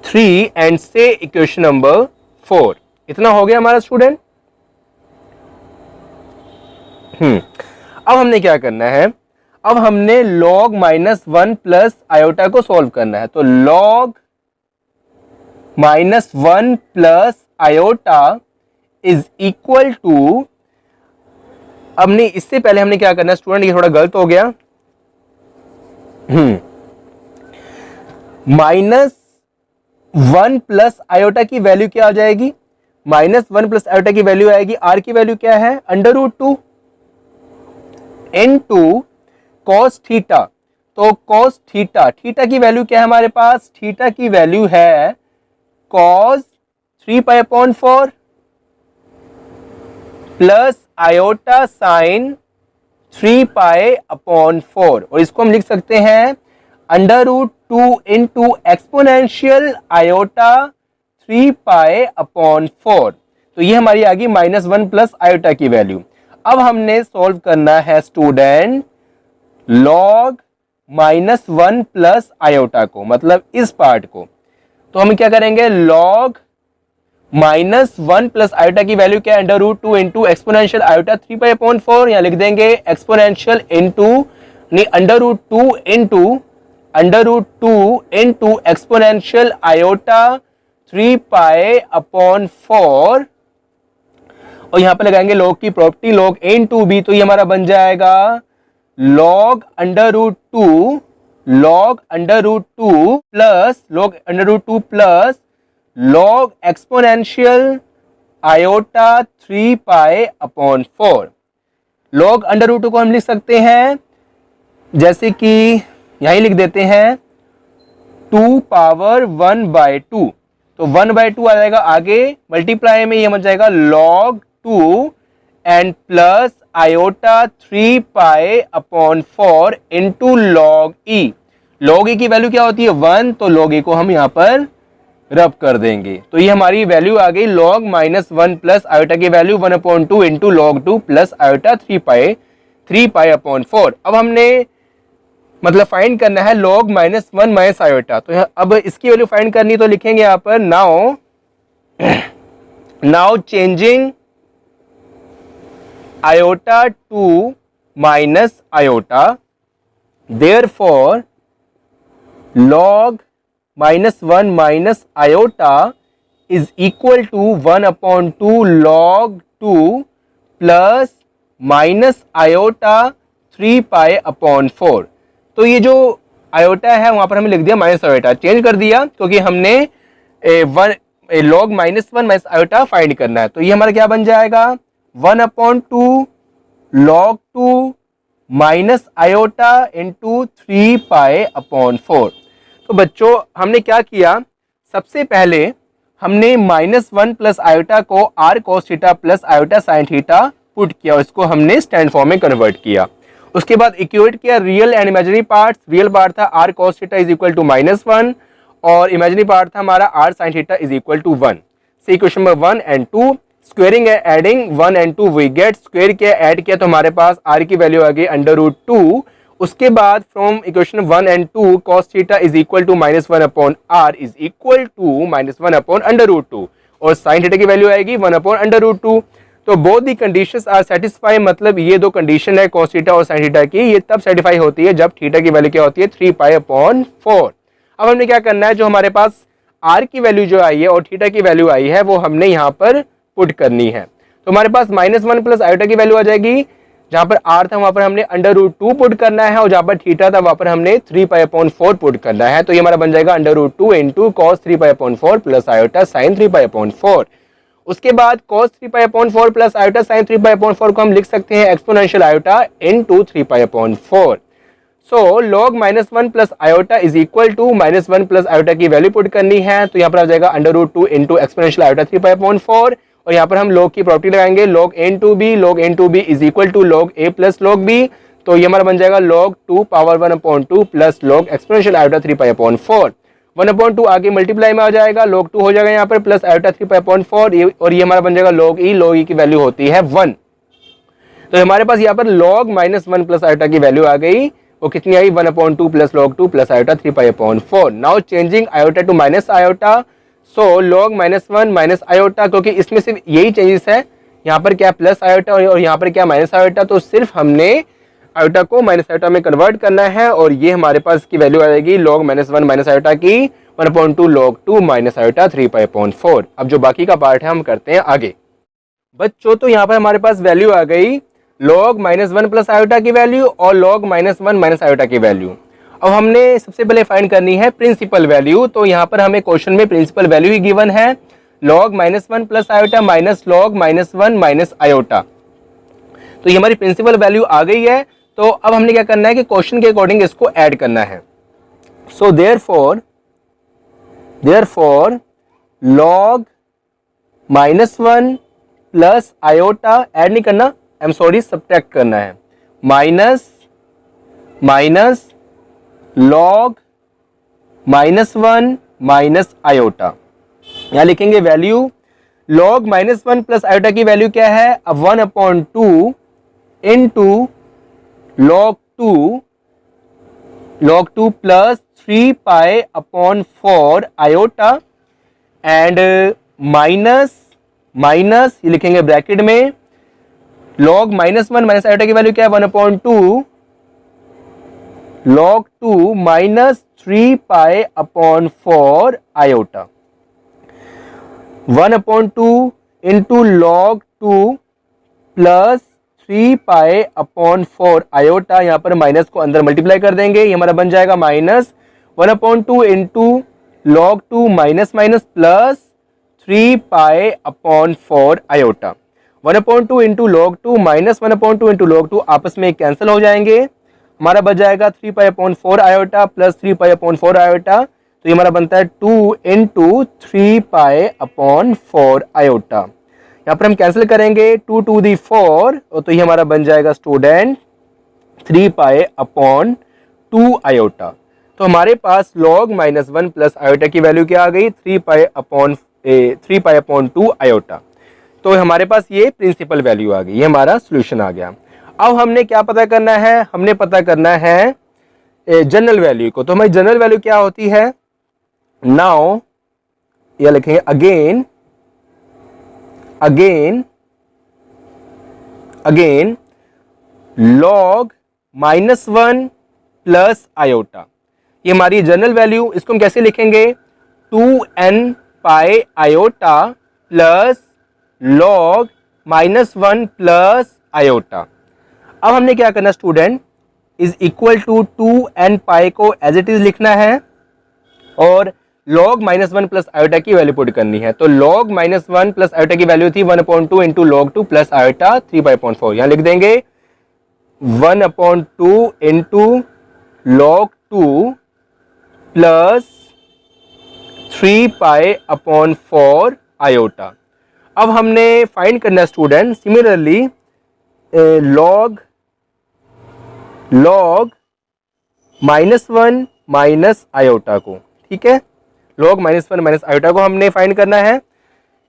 3 एंड से इक्वेशन नंबर 4। इतना हो गया हमारा स्टूडेंट। अब हमने क्या करना है, अब हमने log -1 प्लस आयोटा को सॉल्व करना है। तो log -1 plus iota is equal to, अब नहीं, इससे पहले हमने क्या करना है स्टूडेंट, ये थोड़ा गलत हो गया। -1 प्लस आयोटा की वैल्यू क्या आ जाएगी, -1 प्लस आयोटा की वैल्यू आएगी, r की वैल्यू क्या है, √2 इनटू cos थीटा। तो cos थीटा, थीटा की वैल्यू क्या है हमारे पास, थीटा की वैल्यू है cos 3 pi upon 4 plus iota sign 3 pi upon 4, और इसको हम लिख सकते हैं √2 into exponential iota 3 pi upon 4। तो ये हमारी आ गई -1 प्लस आयोटा की वैल्यू। अब हमने सॉल्व करना है स्टूडेंट log -1 प्लस आयोटा को, मतलब इस पार्ट को। तो हम क्या करेंगे, log -1 प्लस आयोटा की वैल्यू क्या है, √2 into exponential iota 3 pi upon 4, यहाँ लिख देंगे exponential into √2 into exponential iota 3 pi upon 4, और यहां पे लगाएंगे log की property, log a into b। तो ये हमारा बन जाएगा log √2 plus log exponential iota 3 pi upon 4। log √2 को हम लिख सकते हैं जैसे कि यहीं लिख देते हैं 2 पावर 1/2। तो 1/2 आ जाएगा, आगे मल्टीप्लाई में ये बन जाएगा log 2 and plus iota 3 pi upon 4 into log e। log e की वैल्यू क्या होती है, 1, तो log e को हम यहाँ पर रब कर देंगे। तो ये हमारी वैल्यू आ गई log -1 प्लस आयोटा की value 1/2 into log 2 plus iota 3 pi upon 4। अब हमने मतलब फाइंड करना है log -1 माइनस आयोटा। तो अब इसकी वैल्यू फाइंड करनी, तो लिखेंगे यहाँ पर now changing iota to minus iota, therefore log -1 minus iota is equal to 1/2 log 2 plus minus iota 3 pi upon 4। तो ये जो आयोटा है वहां पर हमने लिख दिया माइनस आयोटा, चेंज कर दिया क्योंकि हमने log -1 माइनस आयोटा फाइंड करना है। तो ये हमारा क्या बन जाएगा, 1/2 log 2 minus iota into 3 pi upon 4। तो बच्चों हमने क्या किया, सबसे पहले हमने -1 प्लस आयोटा को r cos theta plus iota sine theta put किया और इसको हमने स्टैंड फॉर्म में कन्वर्ट किया। उसके बाद इक्वेट किया real and imaginary parts. Real part था r cos theta is equal to -1 और इमेजिनरी पार्ट था हमारा r sin theta is equal to 1। से इक्वेशन नंबर 1 एंड 2 स्क्वेयरिंग है, adding 1 and 2 we get, square किया ऐड किया तो हमारे पास r की वैल्यू आ गई √2। उसके बाद from equation 1 and 2 cos theta is equal to -1 upon r is equal to -1 upon √2 और sin थीटा की वैल्यू आएगी 1 अपॉन √2। तो both the conditions are satisfy, मतलब ये दो कंडीशन है cos थीटा और sin थीटा की, ये तब सेटिस्फाई होती है जब थीटा की वैल्यू क्या होती है 3π/4। अब हमने क्या करना है, जो हमारे पास r की वैल्यू जो आई है और थीटा की वैल्यू आई है वो हमने यहाँ पर पुट करनी है। तो हमारे पास -1 प्लस आयोटा की वैल्यू आ जाएगी, जहां पर r था वहां पर हमने √2 पुट करना है और जहां पर थीटा था वहां पर हमने 3π/4 पुट करना है। तो ये हमारा बन जाएगा √2 into cos 3π/4 plus iota sin 3π/4। उसके बाद cos 3π/4 प्लस आयोटा sin 3π/4 को हम लिख सकते हैं exponential iota into 3π/4। So log -1 plus iota is equal to -1 plus iota की वैल्यू पुट करनी है, तो यहाँ पर आ जाएगा √2 इंटू एक्सपोनेंशियल आयोटा 3π/4 और यहाँ पर हम log की प्रॉपर्टी लगाएंगे log n to b is equal to log a plus log b। तो ये हमारा बन जाएगा log 2 power 1/2 plus log exponential iota 3π/4। 1/2 आगे मल्टीप्लाई में आ जाएगा, log 2 हो जाएगा यहाँ पर प्लस आयोटा 3π/4 और ये हमारा बन जाएगा log e की वैल्यू होती है 1। तो हमारे पास यहाँ पर log -1 प्लस आयोटा की वैल्यू आ गई, वो कितनी आई 1/2 plus log 2 plus iota 3π/4। Now changing iota to minus iota, so log -1 minus iota, क्योंकि इसमें सिर्फ यही चेंजेस है, यहाँ पर क्या प्लस आयोटा और यहाँ पर क्या माइनस आयोटा, तो सिर्फ हमने आयोटा को माइनस आयोटा में कन्वर्ट करना है और ये हमारे पास की वैल्यू आ जाएगी log -1 माइनस आयोटा की 1/2 log 2 माइनस आयोटा 3π/4। अब जो बाकी का पार्ट है हम करते हैं आगे। बच्चों तो यहाँ पर हमारे पास वैल्यू आ गई log -1 प्लस आयोटा की वैल्यू और log -1 माइनस आयोटा की वैल्यू। अब हमने सबसे पहले फाइंड करनी है प्रिंसिपल वैल्यू, तो यहाँ पर हमें क्वेश्चन में प्रिंसिपल वैल्यू ही गिवन है log -1 plus iota minus log -1 minus iota. तो ये हमारी प्रिंसिपल वैल्यू आ गई है। तो अब हमने क्या करना है कि क्वेश्चन के अकॉर्डिंग इसको ऐड करना है। So therefore log -1 plus iota, add नहीं करना, आई एम सॉरी, सब्ट्रैक्ट करना है, माइनस log -1 माइनस आयोटा। यहां लिखेंगे वैल्यू log -1 प्लस आयोटा की वैल्यू क्या है, अब 1/2 into log 2 plus 3π/4 iota and minus ये लिखेंगे ब्रैकेट में log -1 माइनस आयोटा की वैल्यू क्या है 1/2 log 2 minus 3π/4 iota. 1/2 into log 2 plus 3π/4 iota, यहाँ पर माइनस को अंदर मल्टीप्लाई कर देंगे, ये हमारा बन जाएगा -1/2 into log 2 minus plus 3π/4 iota. 1/2 into log 2 minus 1/2 into log 2 आपस में कैंसिल हो जाएंगे, हमारा बच जाएगा 3π/4 आयोटा प्लस 3π/4 आयोटा। तो ये हमारा बनता है 2 इंटू 3π/4 आयोटा। यहाँ पर हम कैंसिल करेंगे 2 to the 4 तो ये हमारा बन जाएगा स्टूडेंट 3π/2 आयोटा। तो हमारे पास log -1 प्लस आयोटा की वैल्यू क्या आ गई 3π/2 आयोटा। तो हमारे पास ये प्रिंसिपल वैल्यू आ गई, ये हमारा सोल्यूशन आ गया। अब हमने क्या पता करना है, हमने पता करना है जनरल वैल्यू को। तो हमारी जनरल वैल्यू क्या होती है, नाउ यह लिखेंगे अगेन log -1 प्लस आयोटा, ये हमारी जनरल वैल्यू। इसको हम कैसे लिखेंगे 2n pi iota plus log -1 plus iota. अब हमने क्या करना student, is equal to 2n pi को एज इट इज लिखना है और log -1 प्लस आयोटा की वैल्यू पुट करनी है। तो log -1 प्लस आयोटा की वैल्यू थी 1/2 इंटू log 2 प्लस आयोटा 3/4। यहां लिख देंगे 1/2 इंटू log 2 प्लस 3π/4 आयोटा। अब हमने फाइंड करना student similarly log -1 minus iota को, ठीक है, log -1 माइनस आयोटा को हमने फाइंड करना है।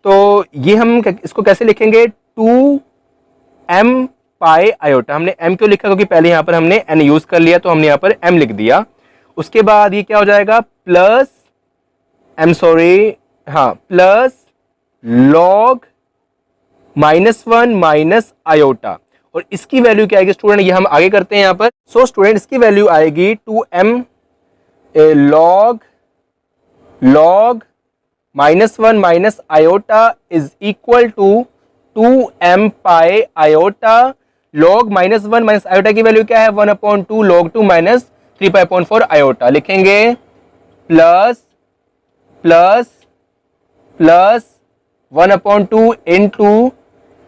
तो ये हम इसको कैसे लिखेंगे 2m पाई आयोटा। हमने m क्यों लिखा, क्योंकि पहले यहाँ पर हमने n यूज कर लिया तो हमने यहाँ पर m लिख दिया। उसके बाद ये क्या हो जाएगा plus plus log -1 minus iota, और इसकी वैल्यू क्या आएगी स्टूडेंट, ये हम आगे करते हैं यहाँ पर। सो स्टूडेंट इसकी वैल्यू आएगी 2m log -1 minus iota is equal to 2m pi iota. log -1 minus iota की वैल्यू क्या है 1/2 log 2 माइनस 3π/4 आयोटा। लिखेंगे plus plus plus 1/2 into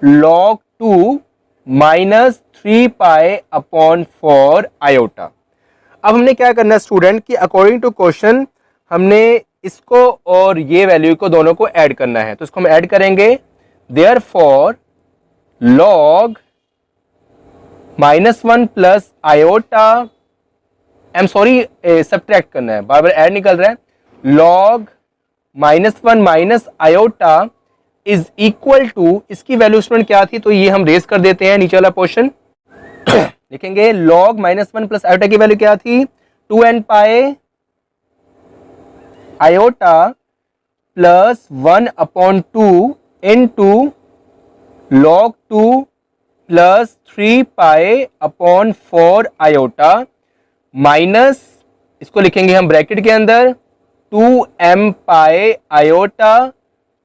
log 2 minus 3π/4 iota. अब हमने क्या करना है स्टूडेंट कि अकॉर्डिंग टू क्वेश्चन हमने इसको और ये वैल्यू को दोनों को ऐड करना है, तो इसको हम ऐड करेंगे। Therefore log -1 plus iota, subtract करना है, बार बार ऐड निकल रहा है। log -1 minus iota is equal to, इसकी वैल्यू स्टूडेंट क्या थी, तो ये हम रेज कर देते हैं नीचे वाला पोर्शन। लिखेंगे log -1 प्लस आयोटा की वैल्यू क्या थी 2n pi iota plus 1/2 into log 2 plus 3π/4 iota minus, इसको लिखेंगे हम ब्रैकेट के अंदर 2m pi iota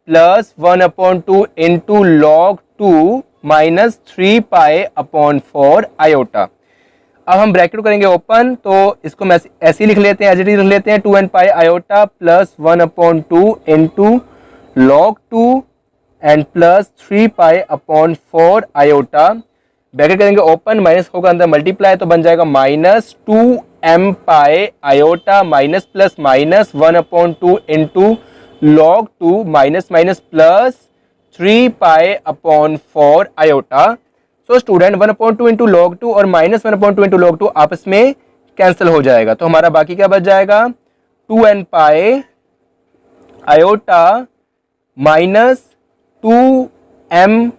plus 1/2 into log 2 minus 3π/4 iota. अब हम ब्रैकेट करेंगे ओपन, तो इसको हम ऐसे ही लिख लेते हैं, एज इट इज लिख लेते हैं 2n pi iota plus 1/2 into log 2 and plus 3π/4 iota. Bracket करेंगे ओपन, माइनस होगा अंदर मल्टीप्लाई, तो बन जाएगा minus 2m pi iota minus plus minus 1/2 into log 2 minus minus plus 3π/4 iota. So student 1/2 into log 2 और माइनस 1/2 इंटू log 2 आपस में कैंसिल हो जाएगा, तो हमारा बाकी क्या बच जाएगा 2n pi iota minus 2m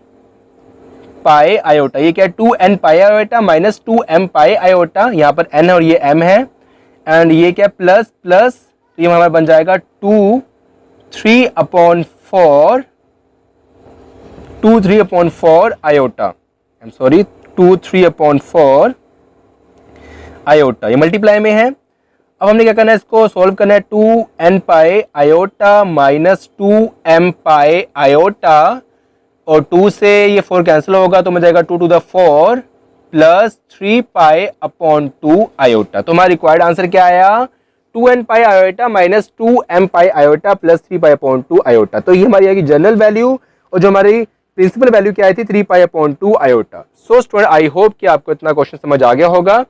pi iota. ये क्या है 2n pi iota minus 2m pi iota, यहाँ पर n है और ये m है, एंड ये क्या प्लस प्लस, तो ये हमारा बन जाएगा 3/4 आयोटा, 3/4 आयोटा, ये मल्टीप्लाई में है। अब हमने क्या करना है, इसको सॉल्व करना है। 2n pi iota minus 2m pi iota, और 2 से ये 4 कैंसिल होगा, तो मिल जाएगा 2 to the 4 प्लस 3π/2 आयोटा। तो हमारा रिक्वायर्ड आंसर क्या आया 2n pi iota minus 2m pi iota plus 3π/2 iota. तो ये हमारी आएगी जनरल वैल्यू, और जो हमारी प्रिंसिपल वैल्यू क्या आई थी 3π/2 iota. So student I hope कि आपको इतना क्वेश्चन समझ आ गया होगा।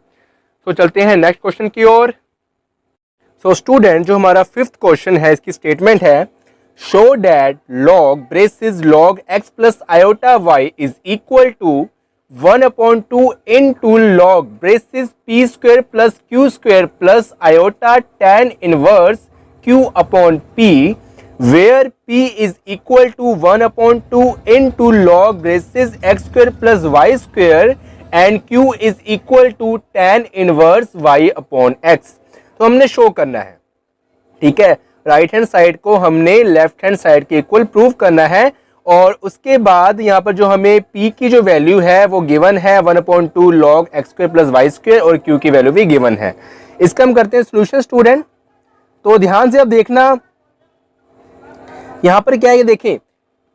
तो चलते हैं नेक्स्ट क्वेश्चन की ओर। सो स्टूडेंट जो हमारा फिफ्थ क्वेश्चन है, इसकी स्टेटमेंट है show that log braces log x plus iota y is equal to 1/2 into log braces p square plus q square plus iota tan inverse q upon p, where p is equal to 1/2 into log braces x square plus y square and q is equal to tan inverse y upon x। तो हमने शो करना है, ठीक है, राइट हैंड साइड को हमने लेफ्ट हैंड साइड के इक्वल प्रूव करना है, और उसके बाद यहाँ पर जो हमें p की जो वैल्यू है वो गिवन है 1/2 log x square plus y square, और q की वैल्यू भी गिवन है। इसका हम करते हैं सोल्यूशन स्टूडेंट। तो ध्यान से अब देखना, यहाँ पर क्या है ये देखें,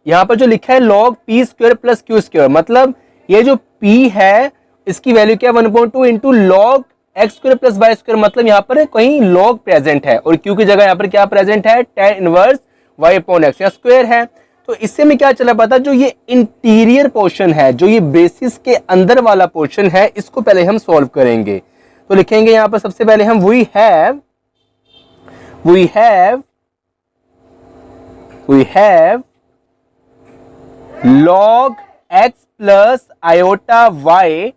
यहाँ पर जो लिखा है log p square plus q square, मतलब ये जो p है इसकी वैल्यू क्या है 1/2 into log x square plus y square, मतलब यहाँ पर कहीं log प्रेजेंट है, और q की जगह यहाँ पर क्या प्रेजेंट है tan inverse y upon x, यहाँ स्क्वायर है। तो इससे में क्या चला पता, जो ये इंटीरियर पोर्शन है, जो ये बेसिस के अंदर वाला पोर्शन है, इसको पहले हम सॉल्व करेंगे। तो लिखेंगे यहाँ पर सबसे पहले हम we have log x plus iota y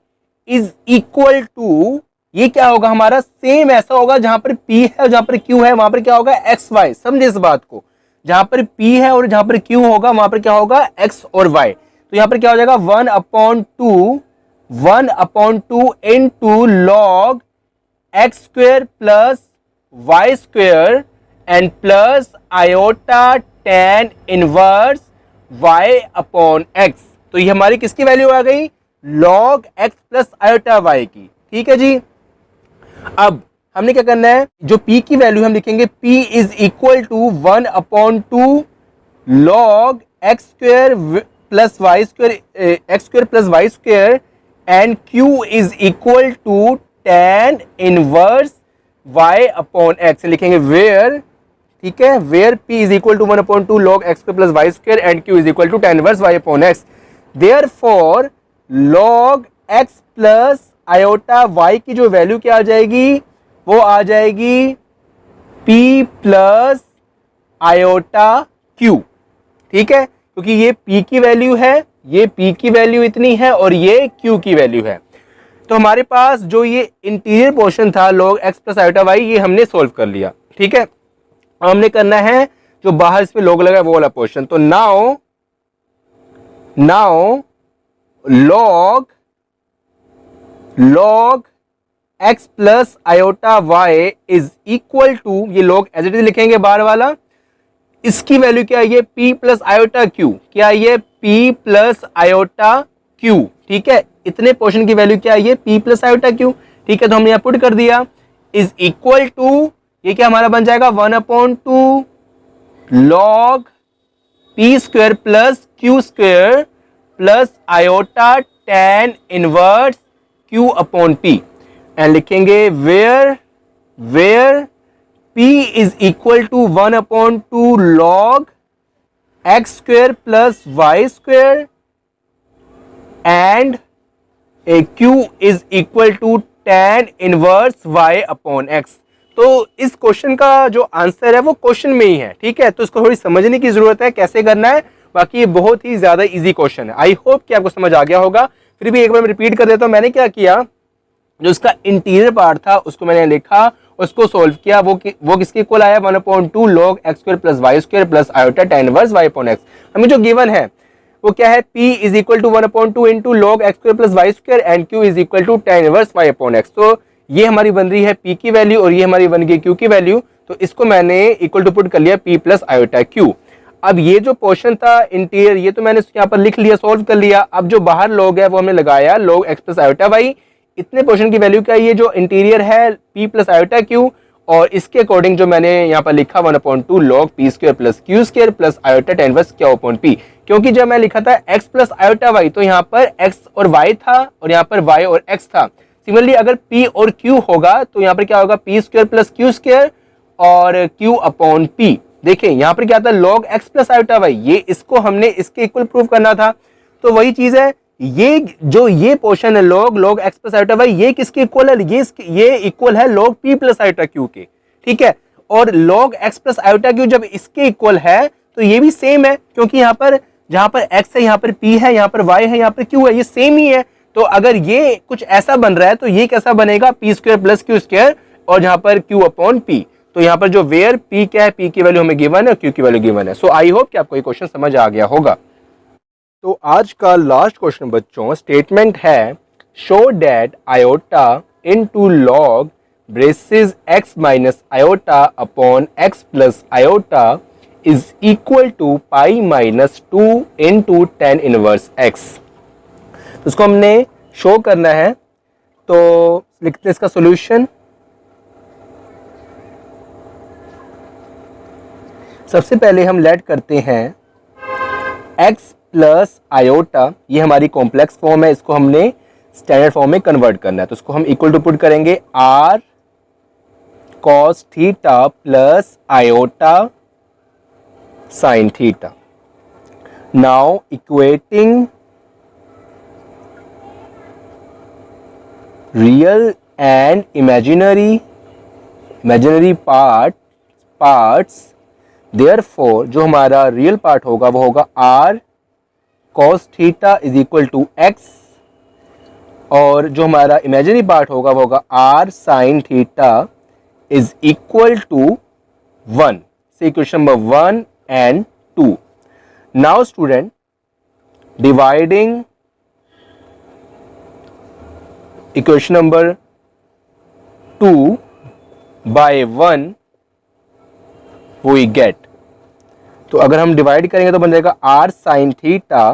is equal to, ये क्या होगा हमारा सेम ऐसा होगा जहां पर p है और जहां पर q है वहां पर क्या होगा x y, समझे इस बात को, जहां पर p है और जहां पर q होगा वहां पर क्या होगा x और y। तो यहां पर क्या हो जाएगा 1/2 into log x square plus y square and plus iota tan inverse y upon x। तो ये हमारी किसकी वैल्यू आ गई, log x plus iota y की। ठीक है जी। अब हमने क्या करना है, जो p की वैल्यू हम लिखेंगे p is equal to 1/2 log x square plus y square, x square plus y square, and q is equal to tan inverse y upon x। लिखेंगे वेयर, ठीक है, where p is equal to 1/2 log x square plus y square and q is equal to tan inverse y upon x। Therefore log x plus iota y की जो वैल्यू क्या आ जाएगी, वो आ जाएगी p प्लस आयोटा q। ठीक है, क्योंकि ये p की वैल्यू है, ये p की वैल्यू इतनी है और ये q की वैल्यू है। तो हमारे पास जो ये इंटीरियर पोर्शन था log x plus iota y, ये हमने सोल्व कर लिया। ठीक है, अब हमने करना है जो बाहर इसमें log लगा है वो वाला पोर्शन। तो now log x plus iota y is equal to, ये log एज इट इज लिखेंगे बाहर वाला, इसकी वैल्यू क्या है, ये p प्लस आयोटा q, क्या है ये p प्लस आयोटा q। ठीक है, इतने पोर्शन की वैल्यू क्या है, ये p प्लस आयोटा q। ठीक है, तो हमने यहां पुट कर दिया, इज इक्वल टू, ये क्या हमारा बन जाएगा 1/2 log p square plus q square plus iota tan inverse q upon p। And लिखेंगे where p is equal to 1/2 log x square plus y square and q is equal to tan inverse y upon x। तो इस क्वेश्चन का जो आंसर है वो क्वेश्चन में ही है। ठीक है, तो इसको थोड़ी समझने की जरूरत है कैसे करना है, बाकी ये बहुत ही ज्यादा इजी क्वेश्चन है। आई होप कि आपको समझ आ गया होगा। फिर भी एक बार मैं रिपीट कर देता हूं, मैंने क्या किया, जो इसका इंटीरियर पार्ट था उसको मैंने लिखा, उसको सोल्व किया, वो किसके इक्वल आया 1/2 log x square plus y square plus iota tan inverse y upon x। हमें जो गिवन है वो क्या है, p is equal to 1/2 into log x square plus y square and q is equal to tan inverse y upon x। तो ये हमारी बन रही है p की वैल्यू और ये हमारी बन गई q की वैल्यू। तो इसको मैंने इक्वल टू पुट कर लिया p प्लस आयोटा q। अब ये जो पोर्शन था इंटीरियर, ये तो मैंने यहाँ पर लिख लिया, सोल्व कर लिया। अब जो बाहर log है वो हमने लगाया log x plus iota y। इतने पोर्शन की वैल्यू क्या है, ये जो इंटीरियर है p प्लस आयोटा q, और इसके अकॉर्डिंग जो मैंने यहाँ पर लिखा 1/2 log p square plus q square plus iota tan inverse q upon p। क्योंकि जब मैं लिखा था x प्लस आयोटा y तो यहाँ पर x और y था और यहाँ पर y और x था। सिमिलरली अगर p और q होगा तो यहाँ पर क्या होगा, p square plus q square और q अपॉन p। देखें यहाँ पर क्या था, log x plus iota y, ये इसको हमने इसके इक्वल प्रूव करना था। तो वही चीज है, ये पोर्शन है log x plus iota y, ये किसके इक्वल है, ये इक्वल है log p plus iota q के। ठीक है, और log x plus iota q जब इसके इक्वल है तो ये भी सेम है, क्योंकि यहाँ पर जहां पर x है यहाँ पर p है, यहाँ पर y है, यहाँ पर q है, ये सेम ही है। तो अगर ये कुछ ऐसा बन रहा है तो ये कैसा बनेगा, p square plus q square और यहाँ पर q अपॉन p। तो यहाँ पर जो वेयर p क्या है, p की वैल्यू हमें गिवन है, q की वैल्यू गिवन है। सो आई होप कि आपको ये क्वेश्चन समझ आ गया होगा। तो आज का लास्ट क्वेश्चन बच्चों, स्टेटमेंट है show that iota into log braces x minus iota upon x plus iota is equal to pi minus 2 into tan inverse x। तो इसको हमने शो करना है, तो लिखते हैं इसका सॉल्यूशन। सबसे पहले हम लेट करते हैं x प्लस आयोटा, ये हमारी कॉम्प्लेक्स फॉर्म है, इसको हमने स्टैंडर्ड फॉर्म में कन्वर्ट करना है। तो इसको हम इक्वल टू पुट करेंगे r cos theta plus iota sin theta. Now equating real and imaginary parts, therefore जो हमारा रियल पार्ट होगा वो होगा r cos theta is equal to x, और जो हमारा इमेजिनरी पार्ट होगा वो होगा r sin theta is equal to 1। से equation number 1 and 2। Now student, dividing equation number 2 by 1 we get, तो अगर हम डिवाइड करेंगे तो बन जाएगा r sin theta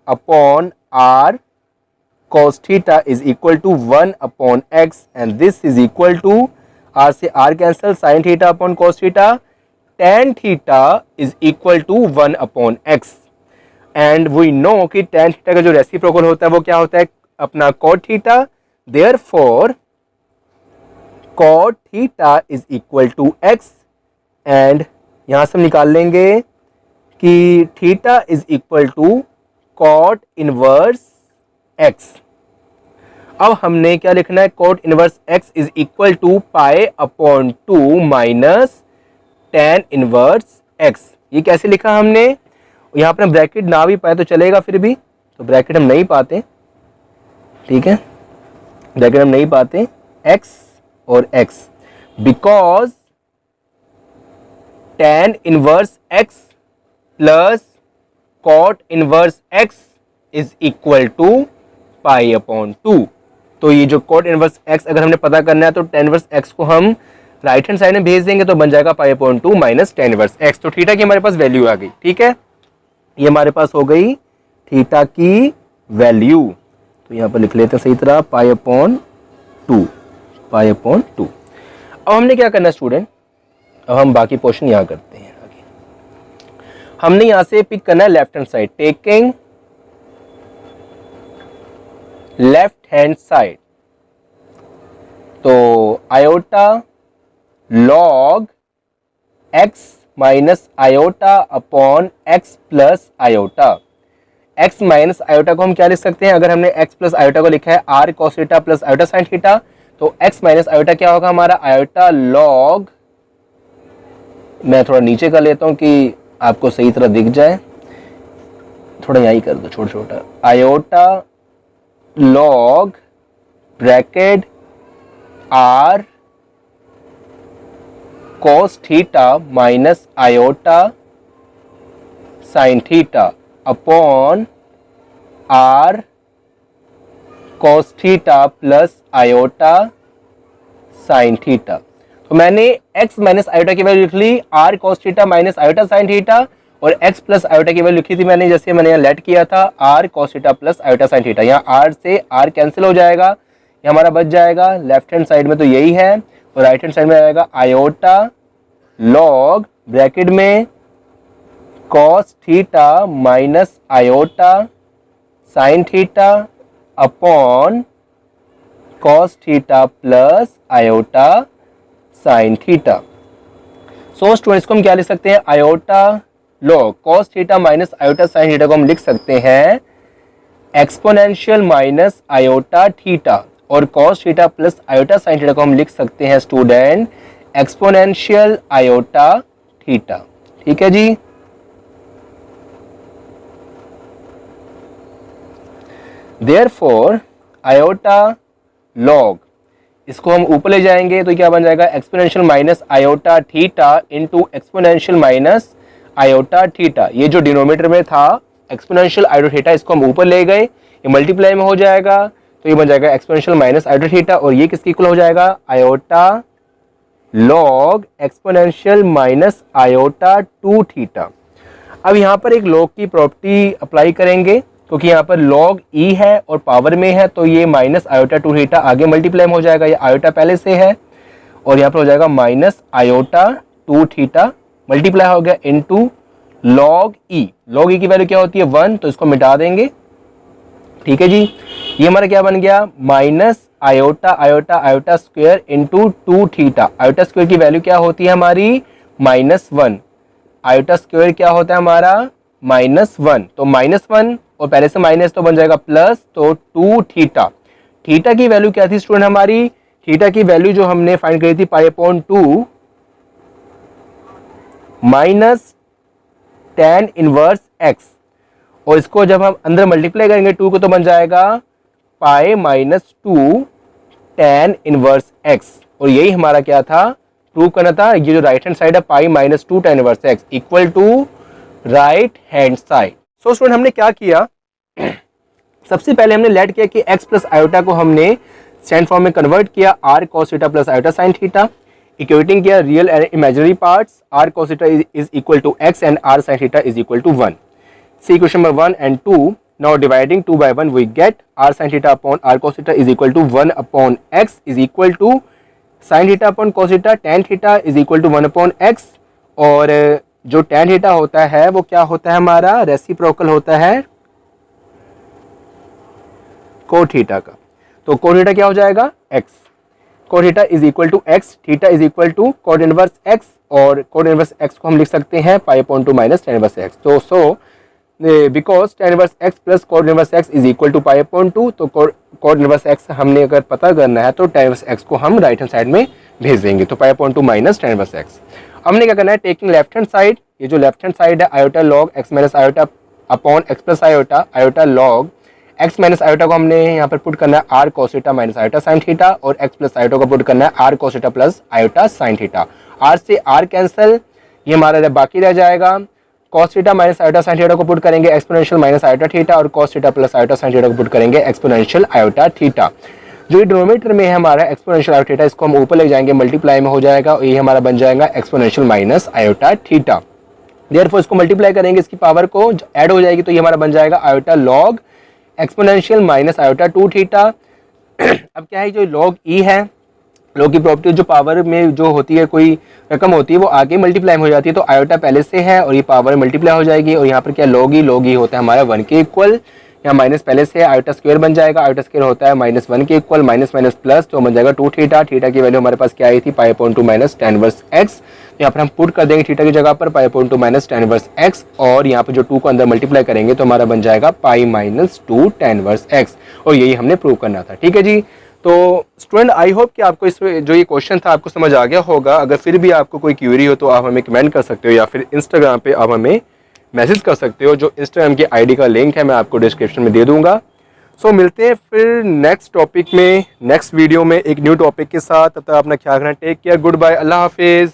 upon r cos theta is equal to 1 upon x and this is equal to r से r cancel sin theta upon cos theta tan theta is equal to 1 upon x and we know कि tan थीटा का जो रेसिप्रोकल होता है वो क्या होता है अपना cot theta, therefore cot theta is equal to x and यहां से हम निकाल लेंगे कि theta is equal to cot inverse x। अब हमने क्या लिखना है, cot inverse x is equal to pi upon 2 minus tan inverse x। ये कैसे लिखा हमने, यहाँ पर ब्रैकेट ना भी पाए तो चलेगा फिर भी, तो ब्रैकेट हम नहीं पाते, ठीक है, ब्रैकेट हम नहीं पाते x और x because tan inverse x plus cot inverse x is equal to pi upon 2। तो ये जो cot इनवर्स x अगर हमने पता करना है तो tan इनवर्स x को हम राइट हैंड साइड में भेज देंगे तो बन जाएगा पाई upon 2 minus tan inverse x। तो थीटा की हमारे पास वैल्यू आ गई, ठीक है, ये हमारे पास हो गई थीटा की वैल्यू। तो यहाँ पर लिख लेते हैं सही तरह पाई अपॉन 2, पाई अपॉन 2। अब हमने क्या करना है स्टूडेंट, अब हम बाकी पोर्शन यहाँ करते हैं आगे। हमने यहाँ से पिक करना है left hand side, taking left hand side, तो iota log x minus iota upon x plus iota. x minus iota को हम क्या लिख सकते हैं, अगर हमने x प्लस आयोटा को लिखा है r cos theta plus iota sin theta, तो x माइनस आयोटा क्या होगा हमारा आयोटा लॉग, मैं थोड़ा नीचे कर लेता हूं कि आपको सही तरह दिख जाए, थोड़ा यहीं कर दो छोटा छोटा, iota log bracket r cos theta minus iota sin theta upon r cos theta plus iota sin theta. तो मैंने x माइनस आयोटा की वैल्यू लिख ली r cos theta minus iota sin theta, और x प्लस आयोटा की वैल्यू लिखी थी मैंने, जैसे मैंने यहाँ लेट किया था r cos theta plus iota sin theta. यहाँ r से r कैंसिल हो जाएगा, ये हमारा बच जाएगा लेफ्ट हैंड साइड में तो यही है, और राइट हैंड साइड में आएगा आयोटा लॉग ब्रैकेट में cos theta minus iota sin theta upon cos theta plus iota sin theta. So students को हम क्या लिख सकते हैं, iota log cos theta minus iota sin theta को हम लिख सकते हैं एक्सपोनेंशियल माइनस आयोटा थीटा, और cos theta plus iota sin theta को हम लिख सकते हैं स्टूडेंट एक्सपोनेंशियल आयोटा थीटा। ठीक है जी, देयरफॉर आयोटा लॉग, इसको हम ऊपर ले जाएंगे तो क्या बन जाएगा exponential minus iota theta into exponential minus iota theta. ये जो डिनोमिनेटर में था एक्सपोनेंशियल आयोटा थीटा, इसको हम ऊपर ले गए, ये मल्टीप्लाई में हो जाएगा, तो ये बन जाएगा एक्सपोनेंशियल माइनस आयोटा थीटा, और ये किसके इक्वल हो जाएगा iota log exponential minus iota 2 theta. अब यहाँ पर एक लॉग की प्रॉपर्टी अप्लाई करेंगे, क्योंकि यहाँ पर लॉग ई है और पावर में है, तो ये माइनस आयोटा 2 थीटा आगे मल्टीप्लाई में हो जाएगा, ये आयोटा पहले से है, और यहाँ पर हो जाएगा माइनस आयोटा 2 थीटा मल्टीप्लाई हो गया इनटू लॉग ई। लॉग ई की वैल्यू क्या होती है 1, तो इसको मिटा देंगे। ठीक है जी, ये हमारा क्या बन गया minus iota iota iota square into 2 theta. Iota square की वैल्यू क्या होती है हमारी -1, आयोटा स्क्वायर क्या होता है हमारा -1, तो -1 और पहले से माइनस तो बन जाएगा प्लस, तो 2 थीटा। थीटा की वैल्यू क्या थी स्टूडेंट हमारी, थीटा की वैल्यू जो हमने फाइंड करी थी पाई upon 2 minus tan inverse x, और इसको जब हम अंदर मल्टीप्लाई करेंगे 2 को तो बन जाएगा पाई -2 tan इनवर्स x, और यही हमारा क्या था प्रूव करना था। ये जो राइट हैंड साइड है pi -2 tan inverse x equal to right hand side. So student हमने क्या किया, सबसे पहले हमने लेट किया कि x प्लस आयोटा को हमने स्टैंड फॉर्म में कन्वर्ट किया r cos theta plus iota sin theta, equating किया real and imaginary parts, r cos theta is equal to x and r sin theta is equal to 1. See question number 1 and 2. Now dividing 2 by 1 we get r sin theta upon r cos theta is equal to 1 upon x is equal to sin theta upon cos theta tan theta is equal to 1 upon x. और जो tan theta होता है वो क्या होता है हमारा, रेसिप्रोकल होता है cot theta का। तो cot theta क्या हो जाएगा, x। cot theta is equal to x, theta is equal to cot inverse x, और cot इनवर्स x को हम लिख सकते हैं pi upon two minus tan inverse x। तो so because tan inverse x plus cot inverse x is equal to pi upon two, तो cot इनवर्स x हमने अगर पता करना है तो tan इनवर्स x को हम राइट हैंड साइड में भेज देंगे, तो पाई upon two minus tan inverse x। हमने क्या करना है, टेकिंग लेफ्ट हैंड साइड, ये जो लेफ्ट हैंड साइड है iota log x minus iota upon x plus iota, iota log x minus iota को हमने यहाँ पर पुट करना है r cos theta minus iota sine theta, और x प्लस आयोटा को पुट करना है r cos theta plus iota sine theta. r से r कैंसिल, ये हमारा बाकी रह जाएगा। cos theta minus iota sine theta को पुट करेंगे एक्सपोनेंशियल माइनस आयोटा थीटा, और cos theta plus iota sine theta को पुट करेंगे एक्सपोनेंशियल आयोटा थीटा। जो ये डिनोमिनेटर में है हमारा एक्सपोनेंशियल आयोटा थीटा, इसको हम ऊपर ले जाएंगे, मल्टीप्लाई में हो जाएगा, और ये हमारा बन जाएगा exponential minus iota theta. Therefore इसको मल्टीप्लाई करेंगे, इसकी पावर को ऐड हो जाएगी, तो ये हमारा बन जाएगा iota log exponential minus iota 2 theta. अब क्या है, जो लॉग ई है, लॉग की प्रॉपर्टी जो पावर में जो होती है कोई रकम होती है वो आगे मल्टीप्लाई हो जाती है, तो आयोटा पहले से है और ये पावर मल्टीप्लाई हो जाएगी, और यहाँ पर क्या लॉग ई होता है हमारा 1 के इक्वल, यहाँ माइनस पहले से आयोटा स्क्वायर बन जाएगा, आयोटा स्क्वायर होता है माइनस 1 के इक्वल, माइनस माइनस प्लस, तो बन जाएगा 2 थीटा। थीटा की वैल्यू हमारे पास क्या आई थी, पाई upon two minus tan inverse x। यहाँ पर हम पुट कर देंगे थीटा की जगह पर पाई upon two minus tan inverse x, और यहाँ पर जो 2 को अंदर मल्टीप्लाई करेंगे तो हमारा बन जाएगा पाई माइनस 2 tan इनवर्स x, और यही हमने प्रूव करना था। ठीक है जी। तो स्टूडेंट आई होप कि आपको इस जो ये क्वेश्चन था आपको समझ आ गया होगा। अगर फिर भी आपको कोई क्यूरी हो तो आप हमें कमेंट कर सकते हो, या फिर इंस्टाग्राम पे आप हमें मैसेज कर सकते हो। जो इंस्टाग्राम की आईडी का लिंक है मैं आपको डिस्क्रिप्शन में दे दूंगा। सो मिलते हैं फिर नेक्स्ट टॉपिक में, नेक्स्ट वीडियो में एक न्यू टॉपिक के साथ। तब तक अपना ख्याल रखना, टेक केयर, गुड बाय, अल्लाह हाफिज़।